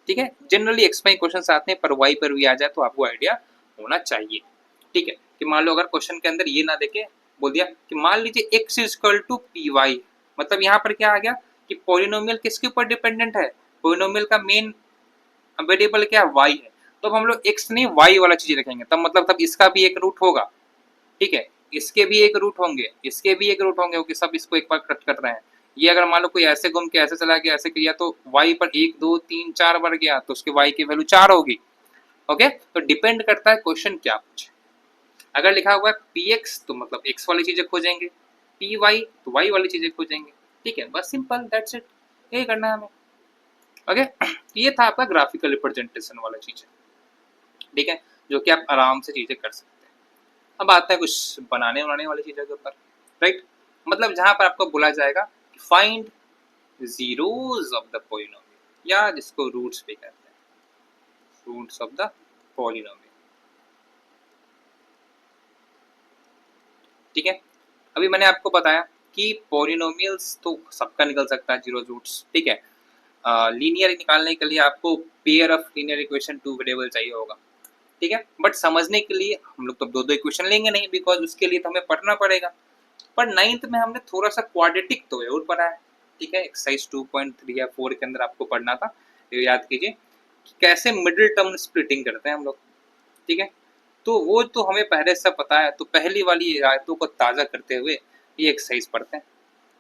ठीक है, जनरली एक्स में क्वेश्चन आते हैं, पर वाई पर भी आ जाए तो आपको आइडिया होना चाहिए। ठीक है, कि मान लो अगर क्वेश्चन के अंदर ये ना देखे, बोल दिया कि मान लीजिए x equal to P y, मतलब यहाँ पर क्या आ गया कि पोलिनोमियल किसके ऊपर डिपेंडेंट है, पोलिनोमियल का मेन वेरिएबल क्या है, y है। तो अब हम लोग x नहीं y वाला चीज रखेंगे, तब मतलब तब इसका भी एक रूट होगा। ठीक है, इसके भी एक रूट होंगे, इसके भी एक रूट होंगे, क्योंकि सब इसको एक बार कट कर रहे हैं। ये अगर मान लो कोई ऐसे घूम के ऐसे चला गया, ऐसे किया, तो y पर 1 2 3 4 बार गया, तो उसके y की वैल्यू 4 होगी। ओके, तो डिपेंड करता है क्वेश्चन क्या पूछे। अगर लिखा हुआ है px तो मतलब x वाली चीजें खोजेंगे, py तो y वाली चीजें खोजेंगे। ठीक है, बस सिंपल, दैट्स इट, यही करना है हमें। ओके, ये था आपका ग्राफिकल रिप्रेजेंटेशन वाला चीज है। ठीक है, जो कि आप आराम से चीजें कर सकते हैं। अब आता है कुछ बनाने बनाने वाली चीजों के ऊपर, राइट। मतलब जहां पर आपको बोला जाएगा कि find zeros of the polynomial, या जिसको रूट्स भी कहते हैं, रूट्स ऑफ द पोलिनोमियल। ठीक है, अभी मैंने आपको बताया कि पोलिनोमियल्स तो सबका निकल सकता है जीरो रूट्स। ठीक है, लीनियर निकालने के लिए आपको pair of linear equation two variable चाहिए होगा। ठीक है, बट समझने के लिए हम लोग तो दो दो इक्वेशन लेंगे नहीं, बिकॉज उसके लिए तो हमें पढ़ना पड़ेगा। पर 9th में हमने थोड़ा सा क्वाड्रेटिक तो जरूर पढ़ा है। ठीक है, एक्सरसाइज 2.3 या 4 के अंदर आपको पढ़ना था, तो याद कीजिए कि कैसे मिडिल टर्म स्प्लिटिंग करते हैं हम लोग। ठीक है, तो वो तो हमें पहले से पता है, तो पहली वाली आयतों को ताज़ा करते हुए ये एक्सरसाइज पढ़ते हैं,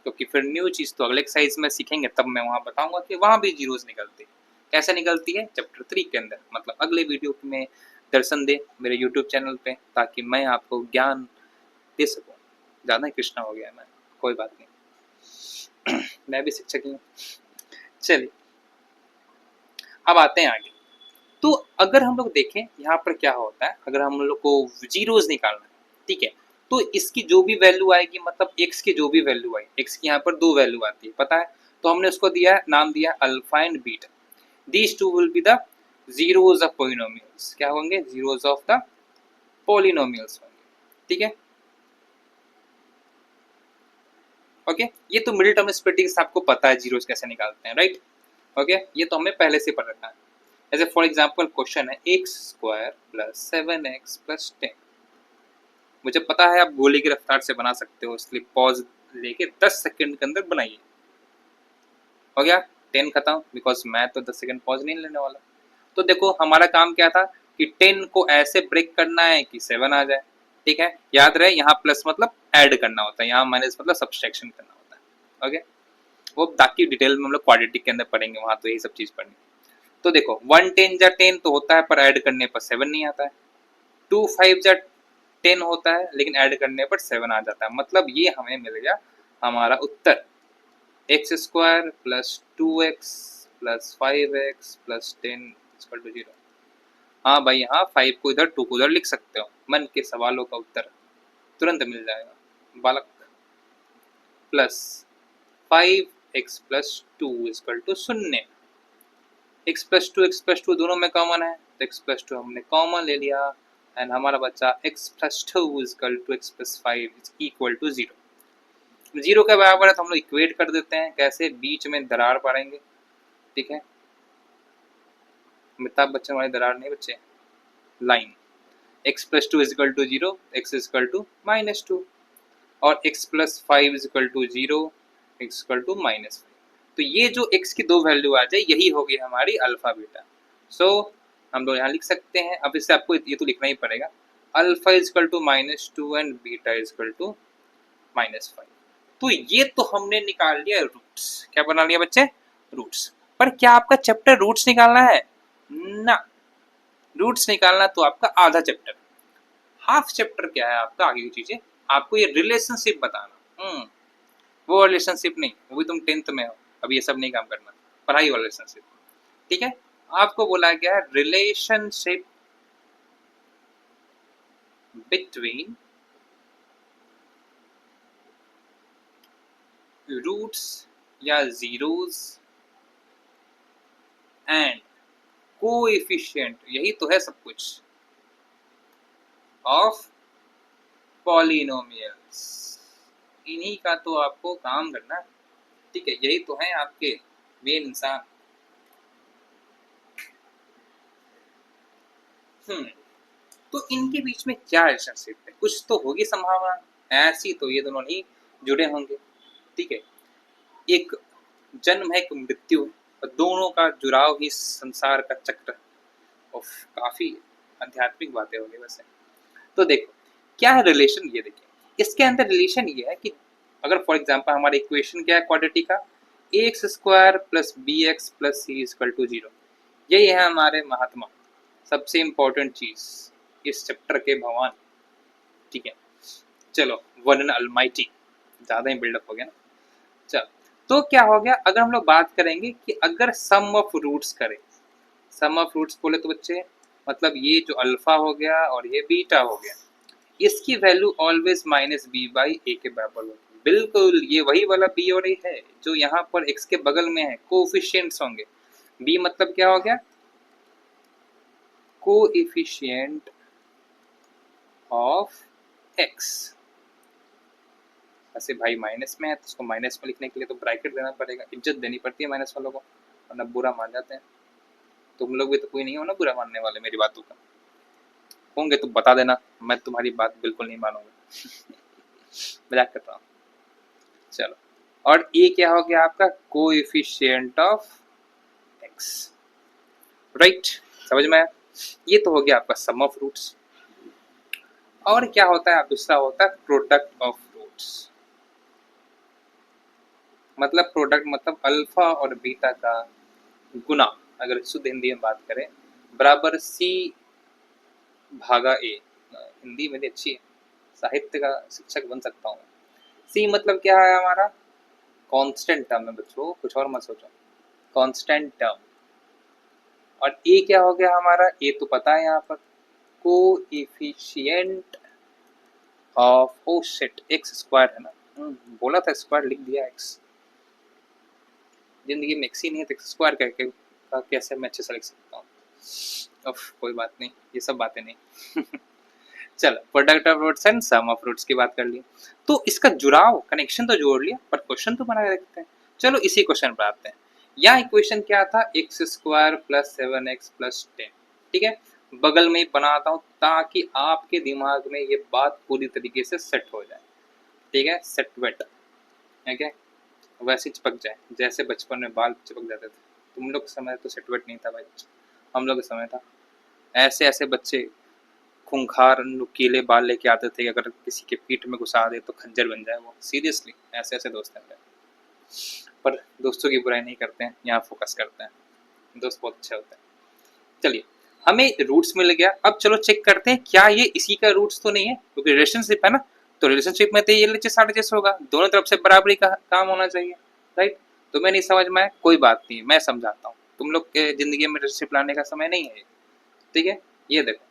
क्योंकि फिर न्यू चीज़ तो अगले एक्सरसाइज में सीखेंगे, तब मैं वहाँ बताऊंगा कि वहाँ भी जीरोस निकलती है, कैसे निकलती है चैप्टर 3 के अंदर। मतलब अगले वीडियो में दर्शन दे मेरे यूट्यूब चैनल पे, ताकि मैं आपको ज्ञान दे सकूँ। ज़्यादा ही कृष्णा हो गया मैं, कोई बात नहीं मैं भी शिक्षक ही हूँ। चलिए, अब आते हैं आगे। तो अगर हम लोग देखें यहाँ पर क्या होता है, अगर हम लोग को जीरोस निकालना है, ठीक है, तो इसकी जो भी वैल्यू आएगी, मतलब x की जो भी वैल्यू आई, x की यहाँ पर 2 वैल्यू आती है पता है, तो हमने उसको दिया है, नाम दिया alpha and beta. These two will be the zeros of polynomials, क्या होंगे, जीरोस ऑफ द पोलिनोमियल्स होंगे। ठीक है, ओके, ये तो मिडिल टर्म स्प्लिटिंग आपको पता है जीरोस कैसे निकालते हैं, राइट। ओके, ये तो हमें पहले से पढ़ रखा है। ऐसे फॉर एग्जांपल क्वेश्चन है x square plus 7x plus 10। मुझे पता है आप गोली की रफ्तार से बना सकते हो, इसलिए पॉज लेके 10 सेकंड के अंदर बनाइए। हो गया, 10 खत्म, बिकॉज मैं तो 10 सेकंड पॉज नहीं लेने वाला। तो देखो हमारा काम क्या था कि 10 को ऐसे ब्रेक करना है कि 7 आ जाए। ठीक है, याद रहे यहाँ प्लस मतलब ऐड करना होता है, यहाँ माइनस मतलब सब्सट्रैक्शन करना होता है। ओके, वो बाकी डिटेल में हम लोग क्वाड्रेटिक के अंदर पढ़ेंगे, वहां तो यही सब चीज पढ़नी। तो देखो 1 10 जा 10 तो होता है, पर ऐड करने पर 7 नहीं आता है। 2 5 जा 10 होता है, लेकिन ऐड करने पर 7 आ जाता है। मतलब ये हमें मिल गया हमारा उत्तर, X square plus 2x plus 5x plus 10 equal to 0। हाँ भाई हाँ, 5 को इधर 2 को उधर लिख सकते हो, मन के सवालों का उत्तर तुरंत मिल जाएगा बालक। Plus 5x plus 2 equal to 0। x+2 दोनों में कॉमन है, तो x+2 हमने कॉमन ले लिया एंड हमारा बच्चा x+2 equal to x+5 equal to 0। 0 के बराबर है तो हम लोग इक्वेट कर देते हैं, कैसे, बीच में दरार पड़ेंगे, ठीक है, अमिताभ बच्चन वाली दरार नहीं बच्चे, line, x+2 equal to 0, x equal to -2 और x+5 equal to 0, x equal to -5। तो ये जो x की दो वैल्यू आ जाए यही होगी हमारी अल्फा बीटा। सो हम लोग यहाँ लिख सकते हैं, अब इससे आपको ये तो लिखना ही पड़ेगा, alpha equal to -2 and beta equal to -5। तो ये तो हमने निकाल लिया रूट्स, क्या बना लिया बच्चे, रूट्स। पर क्या आपका चैप्टर रूट्स निकालना है ना, रूट्स निकालना तो आपका आधा चैप्टर, हाफ चैप्टर क्या है आपका, आगे की चीजें आपको ये रिलेशनशिप बताना। वो रिलेशनशिप नहीं, वो भी तुम 10th में हो, अभी ये सब नहीं काम करना, पढ़ाई वाला रिलेशनशिप, ठीक है। आपको बोला गया है रिलेशनशिप बिटवीन रूट्स या जीरोस एंड कोएफिशिएंट, यही तो है सब कुछ, ऑफ पॉलिनोमियल्स, इन्हीं का तो आपको काम करना है, ठीक है, यही तो है आपके मेन इंसान। तो इनके बीच में क्या रिलेशनशिप है, कुछ तो होगी संभावना, ऐसी तो ये दोनों नहीं जुड़े होंगे, ठीक है, एक जन्म है, एक मृत्यु है, और दोनों का जुड़ाव ही संसार का चक्र। काफी आध्यात्मिक बातें होगी वैसे। तो देखो क्या है रिलेशन, ये देखिए, इसके अंदर रिलेशन ये है कि अगर फॉर एग्जांपल हमारा इक्वेशन क्या है क्वाड्रेटिक का, ax² plus bx plus c equal to 0, यही है हमारे महात्मा, सबसे इंपॉर्टेंट चीज इस चैप्टर के भगवान, ठीक है। चलो, वन एंड अलमाइटी, ज्यादा ही बिल्डअप हो गया ना। चलो, तो क्या हो गया, अगर हम लोग बात करेंगे कि अगर सम ऑफ रूट्स करें, सम ऑफ रूट्स बोले तो बच्चे मतलब ये जो अल्फा हो गया और ये बीटा हो गया, इसकी वैल्यू ऑलवेज -b/a के बराबर होगी। बिल्कुल ये वही वाला b और a है जो यहाँ पर x के बगल में है, कोएफिशिएंट्स होंगे। b मतलब क्या हो गया, कोएफिशिएंट ऑफ x। ऐसे भाई माइनस में है तो उसको माइनस में लिखने के लिए तो ब्रैकेट देना पड़ेगा, इज्जत देनी पड़ती है माइनस वालों को, वरना बुरा मान जाते हैं। तुम लोग भी तो कोई नहीं हो ना बुरा मानने वाले मेरी बातों का, होंगे तो बता देना, मैं तुम्हारी बात बिल्कुल नहीं मानूंगा। मजाक कर रहा हूँ। चलो, और ये क्या हो गया आपका, कोएफिशिएंट ऑफ x, राइट, समझ में आया। ये तो हो गया आपका सम ऑफ रूट्स। और क्या होता है, दूसरा होता है प्रोडक्ट ऑफ रूट्स। मतलब प्रोडक्ट मतलब अल्फा और बीटा का गुना, अगर शुद्ध हिंदी में बात करें, बराबर c भागा a। हिंदी मेरी अच्छी है, साहित्य का शिक्षक बन सकता हूँ। c मतलब क्या है हमारा, कांस्टेंट टर्म है बच्चों, कुछ और मत सोचो, कांस्टेंट टर्म। और a क्या हो गया हमारा, a तो पता है यहाँ पर, coefficient of, oh shit, x² है ना, बोला था स्क्वायर, लिख दिया x, जिंदगी में x ही नहीं है तो x² करके का कैसे मैं अच्छे से लिख सकता हूँ। कोई बात नहीं, ये सब बातें नहीं। चलो, product of roots and sum of roots की बात कर ली, तो इसका जुड़ाव, कनेक्शन तो जोड़ लिया, पर क्वेश्चन तो बना के देखते हैं। चलो इसी क्वेश्चन पर आते हैं। यहाँ इक्वेशन क्या था, x² प्लस 7x प्लस 10, ठीक है, बगल में ही बनाता हूँ ताकि आपके दिमाग में ये बात पूरी तरीके से सेट हो जाए, ठीक है, सेट वेट, ठीक है, वैसे चिपक जाए जैसे बचपन में बाल चिपक जाते थे। तुम लोग के समय तो सेट वेट नहीं था भाई, हम लोग के समय था, ऐसे ऐसे बच्चे खूंखार नुकीले बाल लेके आते थे, अगर किसी के पीठ में घुसा दे तो खंजर बन जाए वो, सीरियसली ऐसे ऐसे दोस्त हैं। पर दोस्तों की बुराई नहीं करते हैं, यहाँ फोकस करते हैं, दोस्त बहुत अच्छे होते हैं। चलिए, हमें रूट्स मिल गया, अब चलो चेक करते हैं क्या ये इसी का रूट्स तो नहीं है, क्योंकि रिलेशनशिप है ना, तो रिलेशनशिप में तो ये नीचे 6.5 होगा, दोनों तरफ से बराबरी का काम होना चाहिए, राइट। तो मैं नहीं समझ में आया, कोई बात नहीं, मैं समझाता हूँ, तुम लोग के जिंदगी में रिलेशनशिप लाने का समय नहीं है, ठीक है। ये देखो,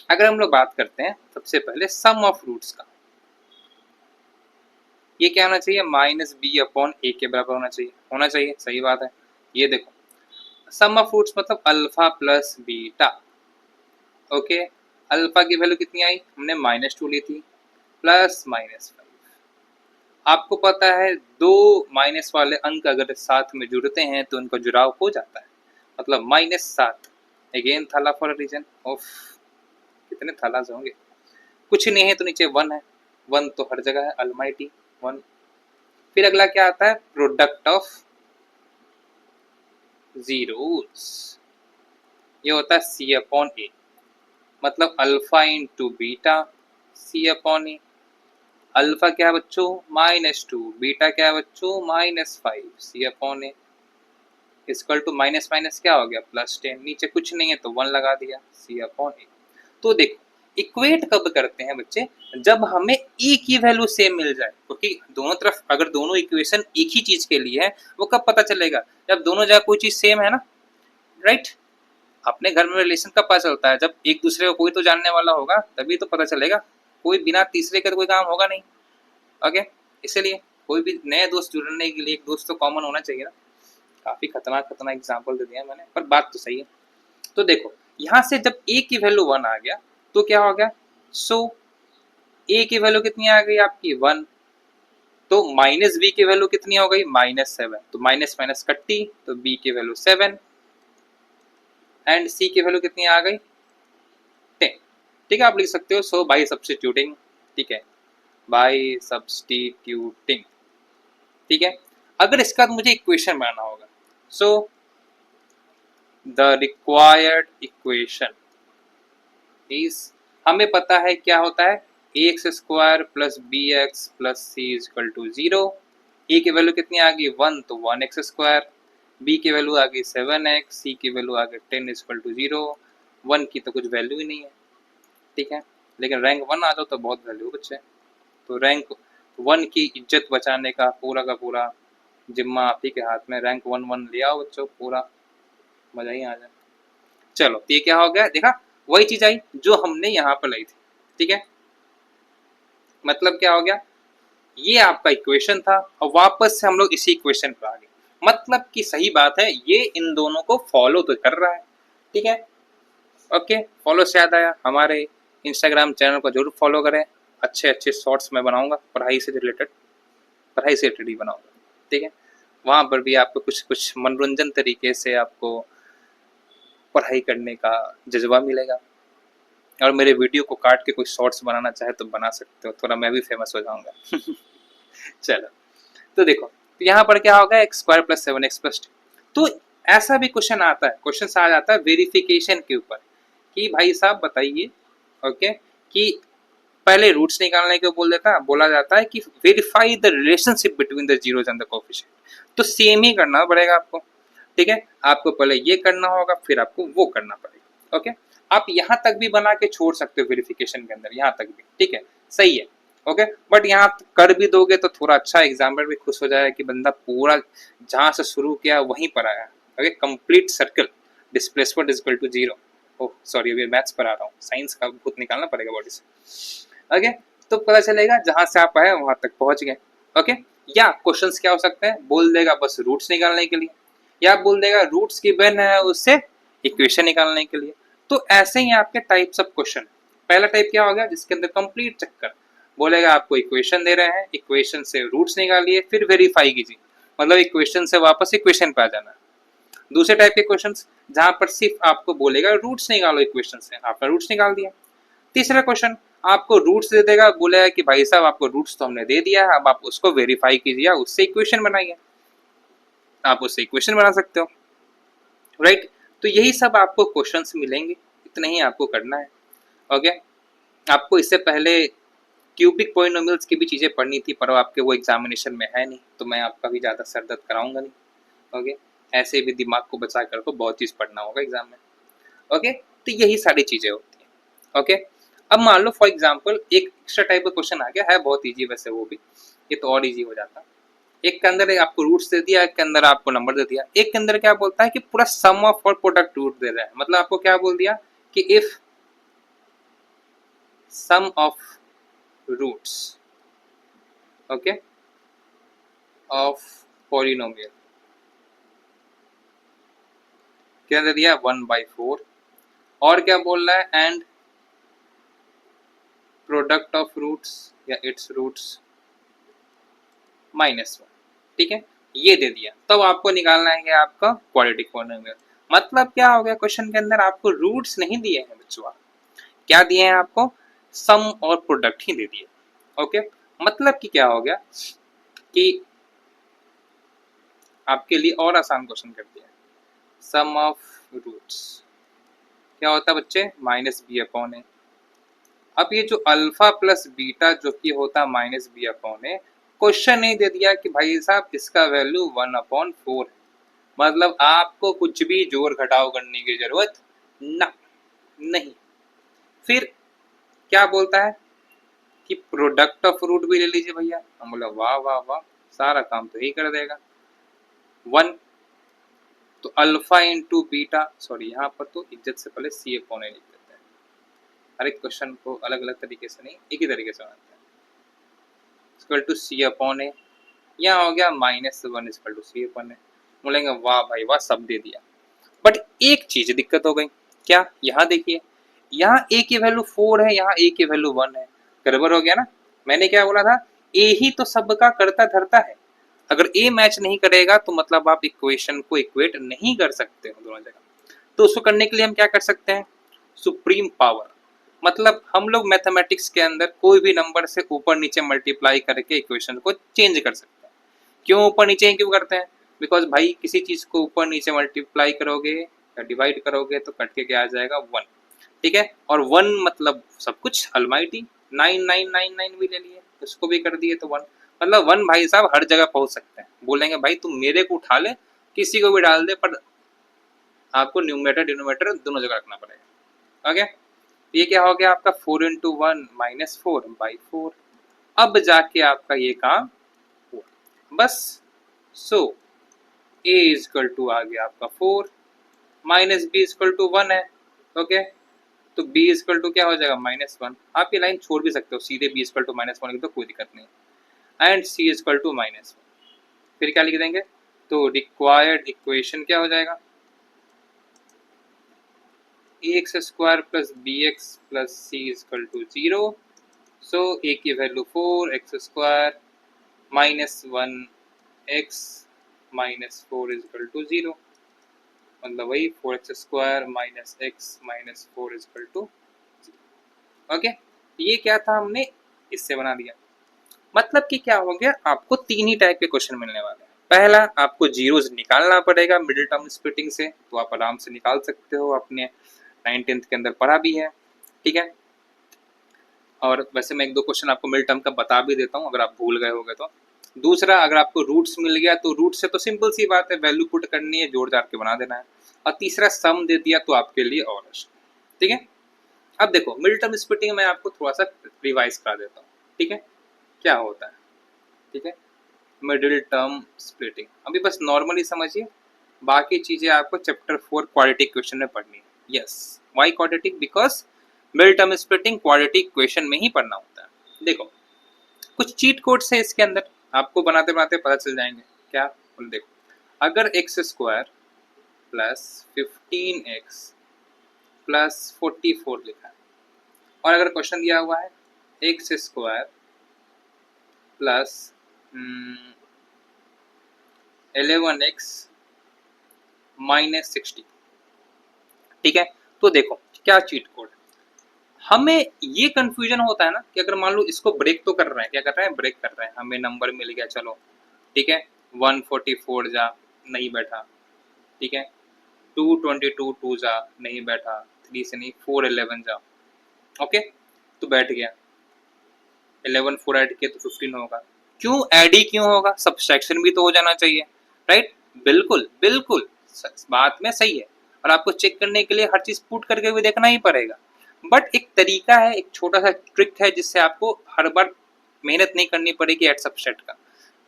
अगर हम लोग बात करते हैं सबसे पहले सम ऑफ रूट्स का, ये क्या होना चाहिए, -b/a के बराबर होना चाहिए, सही बात है। ये देखो, सम ऑफ रूट्स मतलब alpha plus beta. Okay, alpha की वैल्यू कितनी आई, हमने -2 ली थी, प्लस -5। आपको पता है दो माइनस वाले अंक अगर साथ में जुड़ते हैं तो उनका जुड़ाव हो जाता है, मतलब -7। अगेन थाला फॉर रीजन ऑफ, कितने थालास होंगे, कुछ नहीं है तो नीचे 1 है, 1 तो हर जगह है, अलमाइटी 1। फिर अगला क्या आता है, प्रोडक्ट ऑफ जीरोस, ये होता है सी अपॉन ए, मतलब alpha into beta C upon A. Alpha क्या है बच्चों, -2, बीटा क्या है बच्चों, -5 C upon A, equal to minus minus क्या हो गया, +10, नीचे कुछ नहीं है तो 1 लगा दिया सी अपॉन ए। तो देखो इक्वेट कब करते हैं बच्चे, जब हमें ए की वैल्यू सेम मिल जाए, क्योंकि दोनों तरफ अगर दोनों इक्वेशन एक ही चीज के लिए है, वो कब पता चलेगा, जब दोनों जगह कोई चीज सेम है ना, राइट। अपने घर में रिलेशन कब पता चलता है, जब एक दूसरे को कोई तो जानने वाला होगा तभी तो पता चलेगा, कोई बिना तीसरे के तो कोई काम होगा नहीं। ओके, इसीलिए कोई भी नए दोस्त जुड़ने के लिए एक दोस्त तो कॉमन होना चाहिए ना। काफी खतरनाक खतरनाक एग्जाम्पल दे दिया मैंने, पर बात तो सही है। तो देखो यहाँ से जब ए की वैल्यू 1 आ गया तो क्या हो गया, सो ए की वैल्यू कितनी आ गई आपकी 1, तो माइनस बी की वैल्यू कितनी हो गई, -7, तो माइनस माइनस कट्टी, तो बी की वैल्यू 7 एंड सी की वैल्यू कितनी आ गई 10। ठीक है, आप लिख सकते हो सो बाई सब्स्टिट्यूटिंग, ठीक है, बाई सब्स्टिट्यूटिंग। ठीक है, अगर इसका मुझे इक्वेशन बनाना होगा, so the required equation is, हमें पता है क्या होता है, ax² plus bx plus c equal to 0। A की वैल्यू कितनी आ गई 1, तो 1x², b की वैल्यू आ गई 7x, c की वैल्यू आ गई 10 इक्वल टू 0। 1 की तो कुछ वैल्यू ही नहीं है, ठीक है, लेकिन रैंक 1 आ जाओ तो बहुत वैल्यू बच्चे। तो रैंक 1 की इज्जत बचाने का पूरा जिम्मा आप ही के हाथ में, रैंक 1 ले आओ बच्चों, पूरा मजा ही आ जाए। चलो तो ये क्या हो गया, देखा वही चीज आई जो हमने यहाँ पर लाई थी, ठीक है, मतलब क्या हो गया, ये आपका इक्वेशन था और वापस से हम लोग इसी इक्वेशन पर आ गए, मतलब कि सही बात है ये इन दोनों को फॉलो तो कर रहा है, ठीक है। ओके, फॉलो से याद आया, हमारे इंस्टाग्राम चैनल को जरूर फॉलो करें, अच्छे अच्छे शॉर्ट्स मैं बनाऊंगा पढ़ाई से रिलेटेड, पढ़ाई से रिलेटेड ही बनाऊंगा, ठीक है। वहाँ पर भी आपको कुछ कुछ मनोरंजन तरीके से आपको पढ़ाई करने का जज्बा मिलेगा, और मेरे वीडियो को काट के कोई शॉर्ट्स बनाना चाहे तो बना सकते हो, थोड़ा मैं भी फेमस हो जाऊंगा। चलो तो देखो, तो यहाँ पर क्या होगा, x² प्लस 7x प्लस 2। तो ऐसा भी क्वेश्चन आता है, क्वेश्चन आ जाता है वेरिफिकेशन के ऊपर कि भाई साहब बताइए, ओके, कि पहले रूट्स निकालने को बोला जाता है कि verify the relationship between the zeros and the coefficient. तो सेम ही करना पड़ेगा आपको, ठीक है, आपको पहले ये करना होगा फिर आपको वो करना पड़ेगा। ओके, आप यहाँ तक भी बना के छोड़ सकते हो वेरिफिकेशन के अंदर, यहाँ तक भी ठीक है, सही है। ओके, बट यहाँ कर भी दोगे तो थोड़ा अच्छा, एग्जामिनर भी खुश हो जाएगा कि बंदा पूरा जहाँ से शुरू किया वहीं पर आया। Okay, complete circle displacement is equal to 0। Oh sorry, अभी मैथ्स पर आ रहा हूँ, साइंस का भूत निकालना पड़ेगा बॉडी से। ओके, तो पता चलेगा जहां से आप आए वहां तक पहुंच गए। ओके, या क्वेश्चंस क्या हो सकते हैं, बोल देगा बस रूट्स निकालने के लिए, या बोल देगा रूट्स की गिवन है उससे इक्वेशन निकालने के लिए। तो ऐसे ही आपके टाइप्स ऑफ क्वेश्चन, पहला टाइप क्या हो गया जिसके अंदर कंप्लीट चक्कर, बोलेगा आपको इक्वेशन दे रहे हैं, इक्वेशन से रूट्स निकालिए फिर वेरीफाई कीजिए, मतलब इक्वेशन से वापस इक्वेशन पे आ जाना। दूसरे टाइप के क्वेश्चंस जहां पर सिर्फ आपको बोलेगा रूट्स निकालो इक्वेशन से, आपने रूट्स निकाल दिया। तीसरा क्वेश्चन आपको रूट्स दे देगा, बोलेगा कि भाई साहब आपको रूट्स तो हमने दे दिया है, अब आप उसको वेरीफाई कीजिए, उससे इक्वेशन बनाइए, आप उससे इक्वेशन बना सकते हो, राइट। तो यही सब आपको क्वेश्चंस मिलेंगे, इतना ही आपको करना है। ओके, आपको इससे पहले क्यूबिक पॉलिनोमियल्स की भी चीज़ें पढ़नी थी, पर आपके वो एग्जामिनेशन में है नहीं, तो मैं आपका भी ज़्यादा सर दर्द कराऊंगा नहीं। ओके, ऐसे भी दिमाग को बचा कर को बहुत चीज़ पढ़ना होगा एग्जाम में। ओके, तो यही सारी चीज़ें होती हैं। ओके, अब मान लो फॉर एग्जांपल एक एक्स्ट्रा टाइप का क्वेश्चन आ गया है, बहुत इजी वैसे वो भी, ये तो और इजी हो जाता। एक के अंदर आपको रूट्स दे दिया, एक के अंदर आपको नंबर दे दिया, एक के अंदर क्या बोलता है कि पूरा सम ऑफ और प्रोडक्ट रूट दे रहा है, मतलब आपको क्या बोल दिया कि if sum of roots, okay, of polynomial क्या दे दिया 1/4 और क्या बोल रहा है एंड प्रोडक्ट ऑफ रूट्स या इट्स रूट्स -1। ठीक है, ये दे दिया। तब आपको निकालना है कि आपका क्वाड्रेटिक पॉलिनोमियल। मतलब क्या हो गया, क्वेश्चन के अंदर आपको रूट्स नहीं दिए हैं बच्चों, क्या दिए हैं आपको, सम और प्रोडक्ट ही दे दिए। ओके, मतलब कि क्या हो गया कि आपके लिए और आसान क्वेश्चन कर दिया। सम ऑफ रूट्स क्या होता है बच्चे, -b/a। अब ये जो अल्फा प्लस बीटा जो कि होता है -b/a, क्वेश्चन नहीं दे दिया कि भाई साहब इसका वैल्यू 1/4 है। मतलब आपको कुछ भी जोड़ घटाव करने की जरूरत ना नहीं। फिर क्या बोलता है कि प्रोडक्ट ऑफ रूट भी ले लीजिए भैया। हम बोला वाह वाह वाह, सारा काम तो यही कर देगा 1। तो अल्फा इंटू बीटा, सॉरी यहाँ पर तो इज्जत से पहले c/a लिख देते हैं। हर एक क्वेश्चन को अलग अलग तरीके से नहीं, एक ही तरीके से बनाते हैं। इक्वल टू c/a, यहाँ हो गया -1 इक्वल टू c/a। बोलेंगे वाह भाई वाह, सब दे दिया। बट एक चीज दिक्कत हो गई, क्या, यहाँ देखिए, यहाँ a की वैल्यू 4 है, यहाँ a की वैल्यू 1 है। गड़बड़ हो गया ना। मैंने क्या बोला था, a ही तो सबका करता धरता है। अगर a मैच नहीं करेगा तो मतलब आप इक्वेशन को इक्वेट नहीं कर सकते हो दोनों जगह। तो उसको करने के लिए हम क्या कर सकते हैं, सुप्रीम पावर। मतलब हम लोग मैथमेटिक्स के अंदर कोई भी नंबर से ऊपर नीचे मल्टीप्लाई करके इक्वेशन को चेंज कर सकते हैं। क्यों ऊपर नीचे क्यों करते हैं, बिकॉज भाई किसी चीज को ऊपर नीचे मल्टीप्लाई करोगे या डिवाइड करोगे तो कट के क्या आ जाएगा 1। ठीक है, और 1 मतलब सब कुछ अलमाइटी। 9999 भी ले लिए, उसको भी कर दिए तो 1, मतलब 1 भाई साहब हर जगह पहुंच सकते हैं। बोलेंगे भाई तुम मेरे को उठा ले, किसी को भी डाल दे, पर आपको न्यूमरेटर डिनोमिनेटर दोनों जगह रखना पड़ेगा। ओके, ये क्या हो गया आपका 4 इंटू 1 -4/4। अब जाके आपका ये काम हुआ बस। सो a इक्वल टू आ गया आपका 4 माइनस b इक्वल टू 1 है। ओके, तो b इक्वल टू क्या हो जाएगा -1। आप ये लाइन छोड़ भी सकते हो, सीधे b इक्वल टू -1 तो कोई दिक्कत नहीं। एंड c इक्वल टू -1, फिर क्या लिख देंगे, तो रिक्वायर्ड इक्वेशन क्या हो जाएगा, ax² plus bx plus c equal to 0। So a की वैल्यू 4 x² -1x -4 इक्वल टू 0। मतलब वही 4x² -x -4 इक्वल टू 0। ओके, ये क्या था, हमने इससे बना दिया। मतलब कि क्या हो गया, आपको 3 ही टाइप के क्वेश्चन मिलने वाले हैं। पहला, आपको जीरोस निकालना पड़ेगा मिडिल टर्म स्प्लिटिंग से, तो आप आराम से निकाल सकते हो, अपने 9th के अंदर पढ़ा भी है। ठीक है, और वैसे मैं 1-2 क्वेश्चन आपको मिडिल टर्म का बता भी देता हूँ अगर आप भूल गए होंगे तो। दूसरा, अगर आपको रूट्स मिल गया तो रूट से तो सिंपल सी बात है, वैल्यू पुट करनी है, जोड़ जाड़ के बना देना है। और तीसरा, सम दे दिया तो आपके लिए और अच्छा। ठीक है, अब देखो मिडिल टर्म स्प्लिटिंग में आपको थोड़ा सा रिवाइज करा देता हूँ। ठीक है, क्या होता है, ठीक है, मिडिल टर्म स्प्लिटिंग अभी बस नॉर्मली समझिए, बाकी चीजें आपको चैप्टर 4 क्वाड्रेटिक क्वेश्चन में पढ़नी है। Yes, why quadratic, because middle term splitting quadratic question में ही पढ़ना होता है। देखो कुछ चीट कोड्स है इसके अंदर, आपको बनाते बनाते पता चल जाएंगे। क्या, देखो, अगर x² प्लस 15x प्लस 44 लिखा है, और अगर क्वेश्चन दिया हुआ है x² प्लस 11x -60। ठीक है, तो देखो क्या चीट कोड, हमें ये कंफ्यूजन होता है ना कि अगर मान लो इसको ब्रेक तो कर रहे हैं, क्या कर रहे हैं, ब्रेक कर रहे हैं, हमें नंबर मिल गया, चलो ठीक है, 144 जा नहीं बैठा, ठीक है, 222 2 जा नहीं बैठा, 3 से नहीं 411 जा, ओके, तो बैठ गया। 11 4 ऐड किया तो 15 होगा। क्यों ऐड ही क्यों होगा, सब्सट्रैक्शन भी तो हो जाना चाहिए, राइट। बिल्कुल बिल्कुल बात में सही है, और आपको चेक करने के लिए हर चीज पुट करके भी देखना ही पड़ेगा। बट एक तरीका है, एक छोटा सा ट्रिक है जिससे आपको हर बार मेहनत नहीं करनी पड़ेगी एट सबसेट का,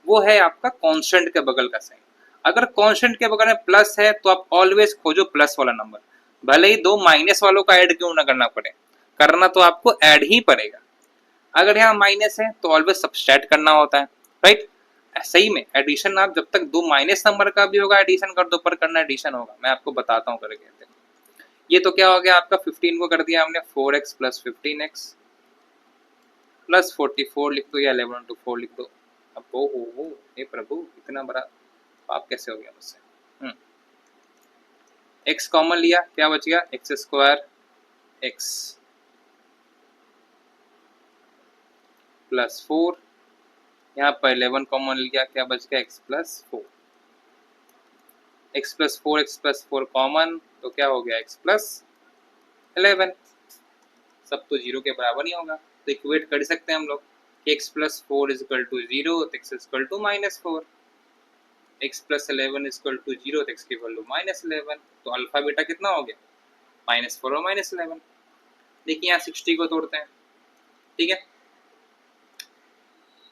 वो है आपका कांस्टेंट के बगल का साइन। अगर कांस्टेंट के बगल में प्लस है तो आप ऑलवेज खोजो प्लस वाला नंबर, भले ही 2 माइनस वालों का ऐड क्यों ना करना पड़े, करना तो आपको ऐड ही पड़ेगा। अगर यहाँ माइनस है तो ऑलवेज सब्सट्रैक्ट करना होता है, राइट। सही में एडिशन आप जब तक दो माइनस नंबर का भी होगा एडिशन कर दो, पर करना एडिशन होगा, मैं आपको बताता हूँ करके। ये तो क्या हो गया आपका 15 को कर दिया हमने 4x प्लस 15x प्लस 44 लिख दो या 11 इंटू 4 लिख दो। अब हो हे प्रभु इतना बड़ा पाप कैसे हो गया मुझसे। x कॉमन लिया, क्या बच गया एक्स स्क्वायर x प्लस 4, यहाँ पर 11 कॉमन लिया, क्या बच गया x plus 4, x plus 4 common, तो क्या हो गया x प्लस 11। सब तो जीरो के बराबर नहीं होगा, तो इक्वेट कर सकते हैं हम लोग x plus 4 is equal to 0, तो x is equal to minus 4, x plus 11 is equal to 0, तो x की वैल्यू माइनस 11। तो अल्फा बीटा कितना हो गया माइनस 4 और माइनस 11। देखिए यहाँ 60 को तोड़ते हैं, ठीक है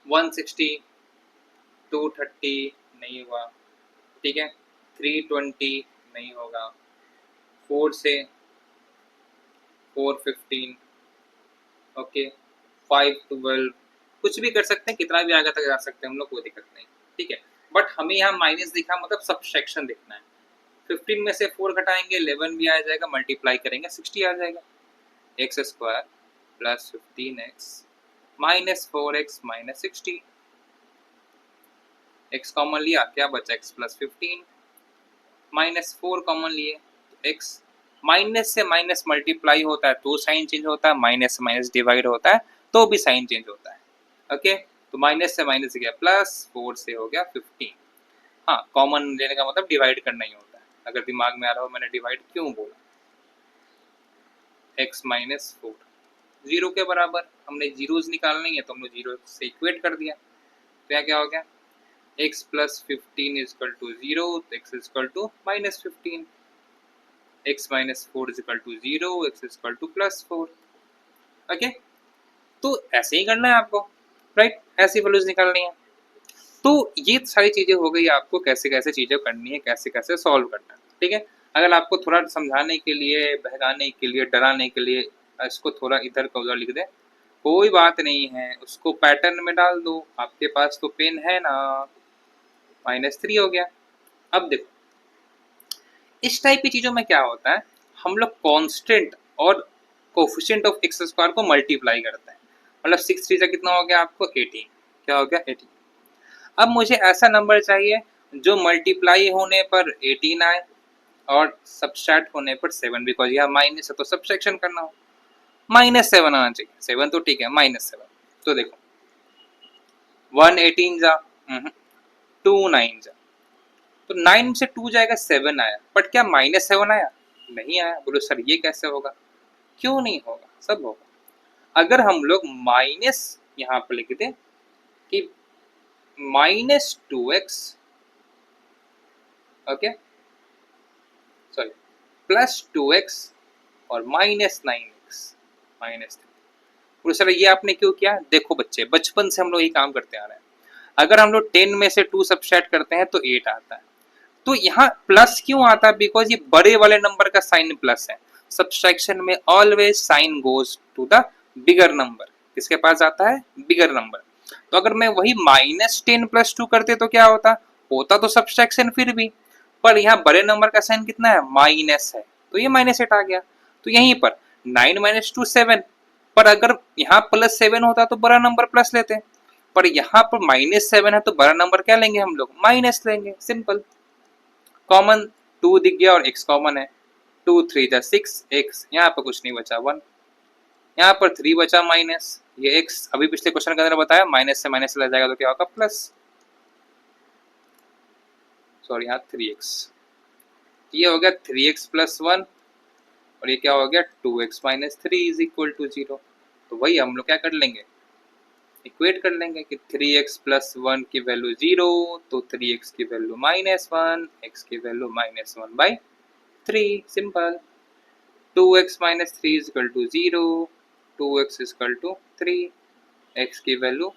160, 230 नहीं हुआ, ठीक है 320 नहीं होगा, 4 से 415, ओके 512, कुछ भी कर सकते हैं, कितना भी आगे तक जा सकते हैं हम लोग, कोई दिक्कत नहीं, ठीक है। बट हमें यहाँ माइनस दिखा मतलब सब्सट्रैक्शन देखना है। 15 में से 4 घटाएंगे 11 भी आ जाएगा, मल्टीप्लाई करेंगे 60 आ जाएगा, x square plus 15x minus 4x minus 60, x common लिया, क्या बचा x प्लस 15 माइनस 4 कॉमन लिए, x माइनस से माइनस मल्टीप्लाई होता है तो साइन चेंज होता है, माइनस से माइनस डिवाइड होता है तो भी साइन चेंज होता है, ओके। तो माइनस से माइनस गया प्लस, 4 से हो गया 15। हाँ कॉमन लेने का मतलब डिवाइड करना ही होता है, अगर दिमाग में आ रहा हो मैंने डिवाइड क्यों बोला। x माइनस 4 जीरो के बराबर, हमने जीरोज निकालने हैं तो हमने जीरो से इक्वेट कर दिया, तो क्या हो गया x plus 15 is equal to 0, तो x is equal to minus 15, x minus 4 is equal to 0, x is equal to plus 4, okay. तो ऐसे ही करना है आपको, राइट, ऐसी वैल्यूज निकालनी है। तो ये सारी चीजें हो गई आपको कैसे कैसे चीजें करनी है, कैसे कैसे सॉल्व करना है, ठीक है। अगर आपको थोड़ा समझाने के लिए, बहकाने के लिए, डराने के लिए इसको थोड़ा इधर का उधर लिख दे, कोई बात नहीं है, उसको पैटर्न में डाल दो, आपके पास तो पेन है ना, -3 हो गया। अब देखो इस टाइप की चीजों में क्या होता है, हम लोग कांस्टेंट और कोफिशिएंट ऑफ एक्स स्क्वायर को मल्टीप्लाई करते हैं, मतलब 6 3 कितना हो गया आपको 18, क्या हो गया 18। अब मुझे ऐसा नंबर चाहिए जो मल्टीप्लाई होने पर 18 आए और सब्सट्रैक्ट होने पर 7, बिकॉज यह माइनस है तो सब्सट्रैक्शन करना हो, -7 आना चाहिए, 7 तो ठीक है -7। तो देखो 1 18 जा 2 9 जा, तो 9 से 2 जाएगा 7 आया, बट क्या -7 आया, नहीं आया। बोलो सर ये कैसे होगा, क्यों नहीं होगा, सब होगा। अगर हम लोग माइनस यहाँ पर लिख दें कि -2x, okay sorry plus 2x और -9x -3। बोलो सर ये आपने क्यों किया, देखो बच्चे बचपन से हम लोग ये काम करते आ रहे हैं, अगर हम लोग 10 में से 2 सब्ट्रैक्ट करते हैं तो 8 आता है, तो यहाँ प्लस क्यों आता है, बिकॉज ये बड़े वाले नंबर का साइन प्लस है, सब्सट्रैक्शन में always sign goes to the bigger number, किसके पास आता है बिगर नंबर। तो अगर मैं वही -10 प्लस 2 करते तो क्या होता, होता तो सब्सट्रैक्शन फिर भी, पर यहाँ बड़े नंबर का साइन कितना है माइनस है, तो ये -8 आ गया। तो यहीं पर 9 - 2 7, पर अगर यहाँ +7 होता तो बड़ा नंबर प्लस लेते, पर यहाँ पर -7 है तो बड़ा नंबर क्या लेंगे हम लोग माइनस लेंगे, सिंपल। कॉमन 2 दिख गया और x कॉमन है, 2 3 जा 6 x, यहाँ पर कुछ नहीं बचा 1, यहाँ पर 3 बचा माइनस, ये x अभी पिछले क्वेश्चन के अंदर बताया माइनस से माइनस चला जाएगा तो क्या होगा प्लस, सॉरी यहाँ 3x, ये हो गया 3x प्लस 1 और ये क्या हो गया 2x minus 3 is equal to 0। तो वही हम लोग क्या कर लेंगे इक्वेट कर लेंगे कि 3x प्लस 1 की वैल्यू 0, तो 3x की वैल्यू -1, x की value -1/3, simple. 2x minus 3 is equal to 0, 2x is equal to 3, x की वैल्यू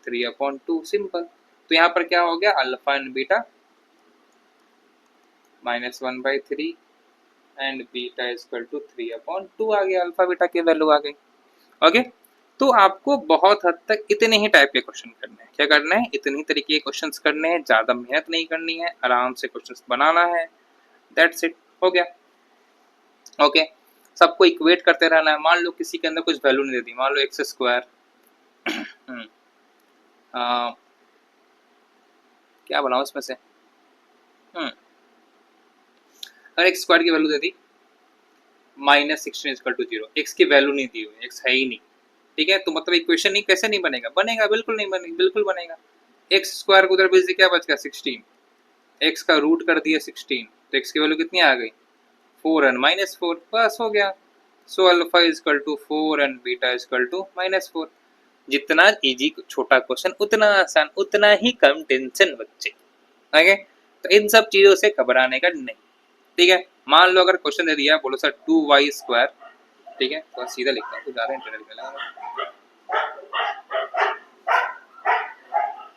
3/2, सिंपल। तो यहाँ पर क्या हो गया alpha and beta -1/3 and beta is equal to 3/2 आ गया, अल्फा बीटा की वैल्यू आ गई, ओके। तो आपको बहुत हद तक इतने ही टाइप के क्वेश्चन करने हैं। क्या करना है? इतने ही तरीके के क्वेश्चंस करने हैं, ज़्यादा मेहनत नहीं करनी है, आराम से क्वेश्चंस बनाना है, दैट्स इट, हो गया। ओके, सबको इक्वेट करते रहना है। मान लो किसी के अंदर कुछ वैल्यू नहीं देती, मान लो एक्स स्क्वायर क्या बनाओ इसमें से, अगर एक्स स्क्वायर की वैल्यू दे दी -16 = 0, एक्स की वैल्यू नहीं दी हुई, एक्स है ही नहीं, ठीक है, तो मतलब इक्वेशन नहीं, कैसे नहीं बनेगा? बनेगा, बिल्कुल नहीं बनेगा, बिल्कुल बनेगा। एक्स स्क्वायर को उधर भेज दिया, क्या बच गया? 16, एक्स का रूट कर दिया 16, तो एक्स की वैल्यू कितनी आ गई? 4 and -4, बस हो गया। So alpha is equal to 4 and beta is equal to -4। जितना इजी छोटा क्वेश्चन उतना आसान, उतना ही कम टेंशन बच्चे। ओके, तो इन सब चीजों से घबराने का नहीं, ठीक है। मान लो अगर क्वेश्चन दे दिया, बोलो सर 2y², ठीक है, तो सीधा लिखता हूँ, ज़्यादा इंटरनेट में लगा।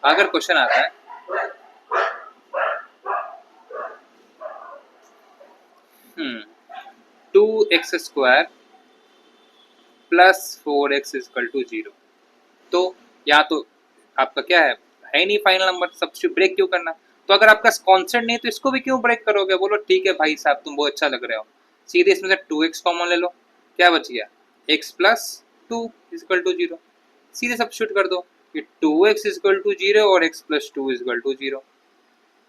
अगर क्वेश्चन आता है 2x² + 4x = 0, तो या तो आपका क्या है नहीं फाइनल नंबर, सब्स्टिट्यूट ब्रेक क्यों करना? तो अगर आपका कांस्टेंट नहीं है तो इसको भी क्यों ब्रेक करोगे? बोलो ठीक है भाई साहब, तुम बहुत अच्छा लग रहे हो, सीधे इसमें से 2x कॉमन ले लो, क्या बच गया? x + 2 = 0, सीधे सब्स्टिट्यूट कर दो कि 2x = 0 और x + 2 = 0।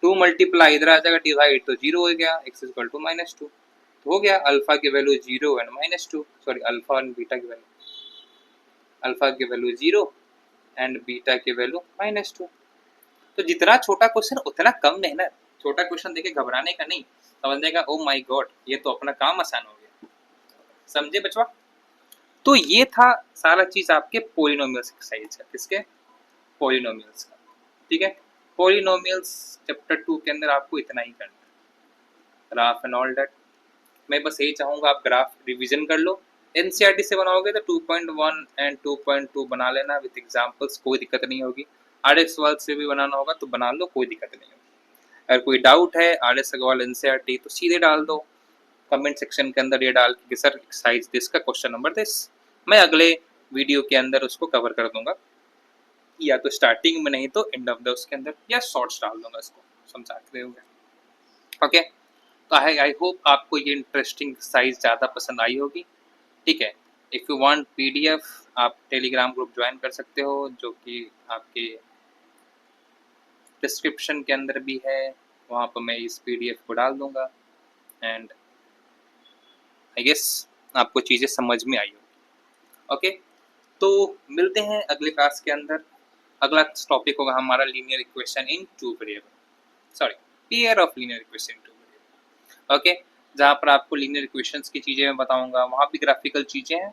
2 मल्टीप्लाई इधर आ जाएगा, डिवाइड तो 0 हो गया, x = -2, तो हो गया अल्फा की value 0 and -2, sorry alpha and beta की वैल्यू, अल्फा की वैल्यू 0 एंड बीटा की वैल्यू -2। तो जितना छोटा क्वेश्चन उतना कम मेहनत। छोटा क्वेश्चन देके घबराने का नहीं, समझने का ओ माय गॉड ये तो अपना काम आसान हो गया, समझे बचवा? तो ये था सारा चीज आपके पोलिनोमियल्स एक्सरसाइज का, किसके? पोलिनोमियल्स का, ठीक है। पोलिनोमियल्स चैप्टर 2 के अंदर आपको इतना ही करना है, ग्राफ एंड ऑल दैट। मैं बस यही चाहूंगा आप ग्राफ रिवीजन कर लो, एनसीईआरटी से बनाओगे तो 2.1 एंड 2.2 बना लेना विद एग्जांपल्स, कोई दिक्कत नहीं होगी। आरएस अग्रवाल से भी बनाना होगा तो बना लो, कोई दिक्कत नहीं होगी। अगर कोई डाउट है आरएस अग्रवाल एनसीईआरटी तो सीधे डाल दो कमेंट सेक्शन के अंदर, ये डाल के सर एक्सरसाइज दिस का क्वेश्चन नंबर दिस, मैं अगले वीडियो के अंदर उसको कवर कर दूंगा, या तो स्टार्टिंग में नहीं तो एंड ऑफ द उसके अंदर, या शॉर्ट्स डाल दूंगा, इसको समझा के देंगे। ओके, तो आई होप आपको ये इंटरेस्टिंग एक्सरसाइज ज़्यादा पसंद आई होगी, ठीक है। इफ़ यू वांट पीडीएफ आप टेलीग्राम ग्रुप ज्वाइन कर सकते हो, जो कि आपके डिस्क्रिप्शन के अंदर भी है, वहाँ पर मैं इस पीडीएफ को डाल दूंगा, एंड आई गेस आपको चीज़ें समझ में आई होगी। ओके, तो मिलते हैं अगले क्लास के अंदर। अगला टॉपिक होगा हमारा linear equation in 2 variable, sorry pair of linear equation in 2 variable. Okay, जहाँ पर आपको लीनियर इक्वेशंस की चीज़ें मैं बताऊंगा, वहाँ भी ग्राफिकल चीज़ें हैं,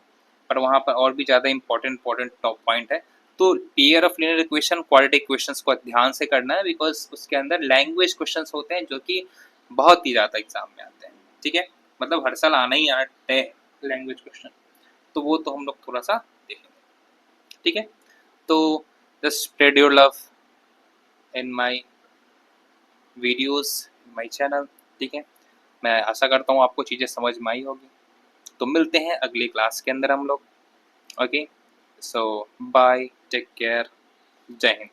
पर वहाँ पर और भी ज़्यादा इंपॉर्टेंट टॉप पॉइंट है। तो pair of linear equation, quadratic equations को ध्यान से करना है, बिकॉज उसके अंदर लैंग्वेज क्वेश्चंस होते हैं जो कि बहुत ही ज़्यादा एग्जाम में आते हैं, ठीक है, मतलब हर साल आना ही आते हैं लैंग्वेज क्वेश्चन, तो वो तो हम लोग थोड़ा सा देखेंगे, ठीक है। तो just spread your love in my videos, my channel, ठीक है। मैं आशा करता हूँ आपको चीज़ें समझ में आई होगी। तो मिलते हैं अगली क्लास के अंदर हम लोग। ओके, सो बाय, टेक केयर, जय हिंद।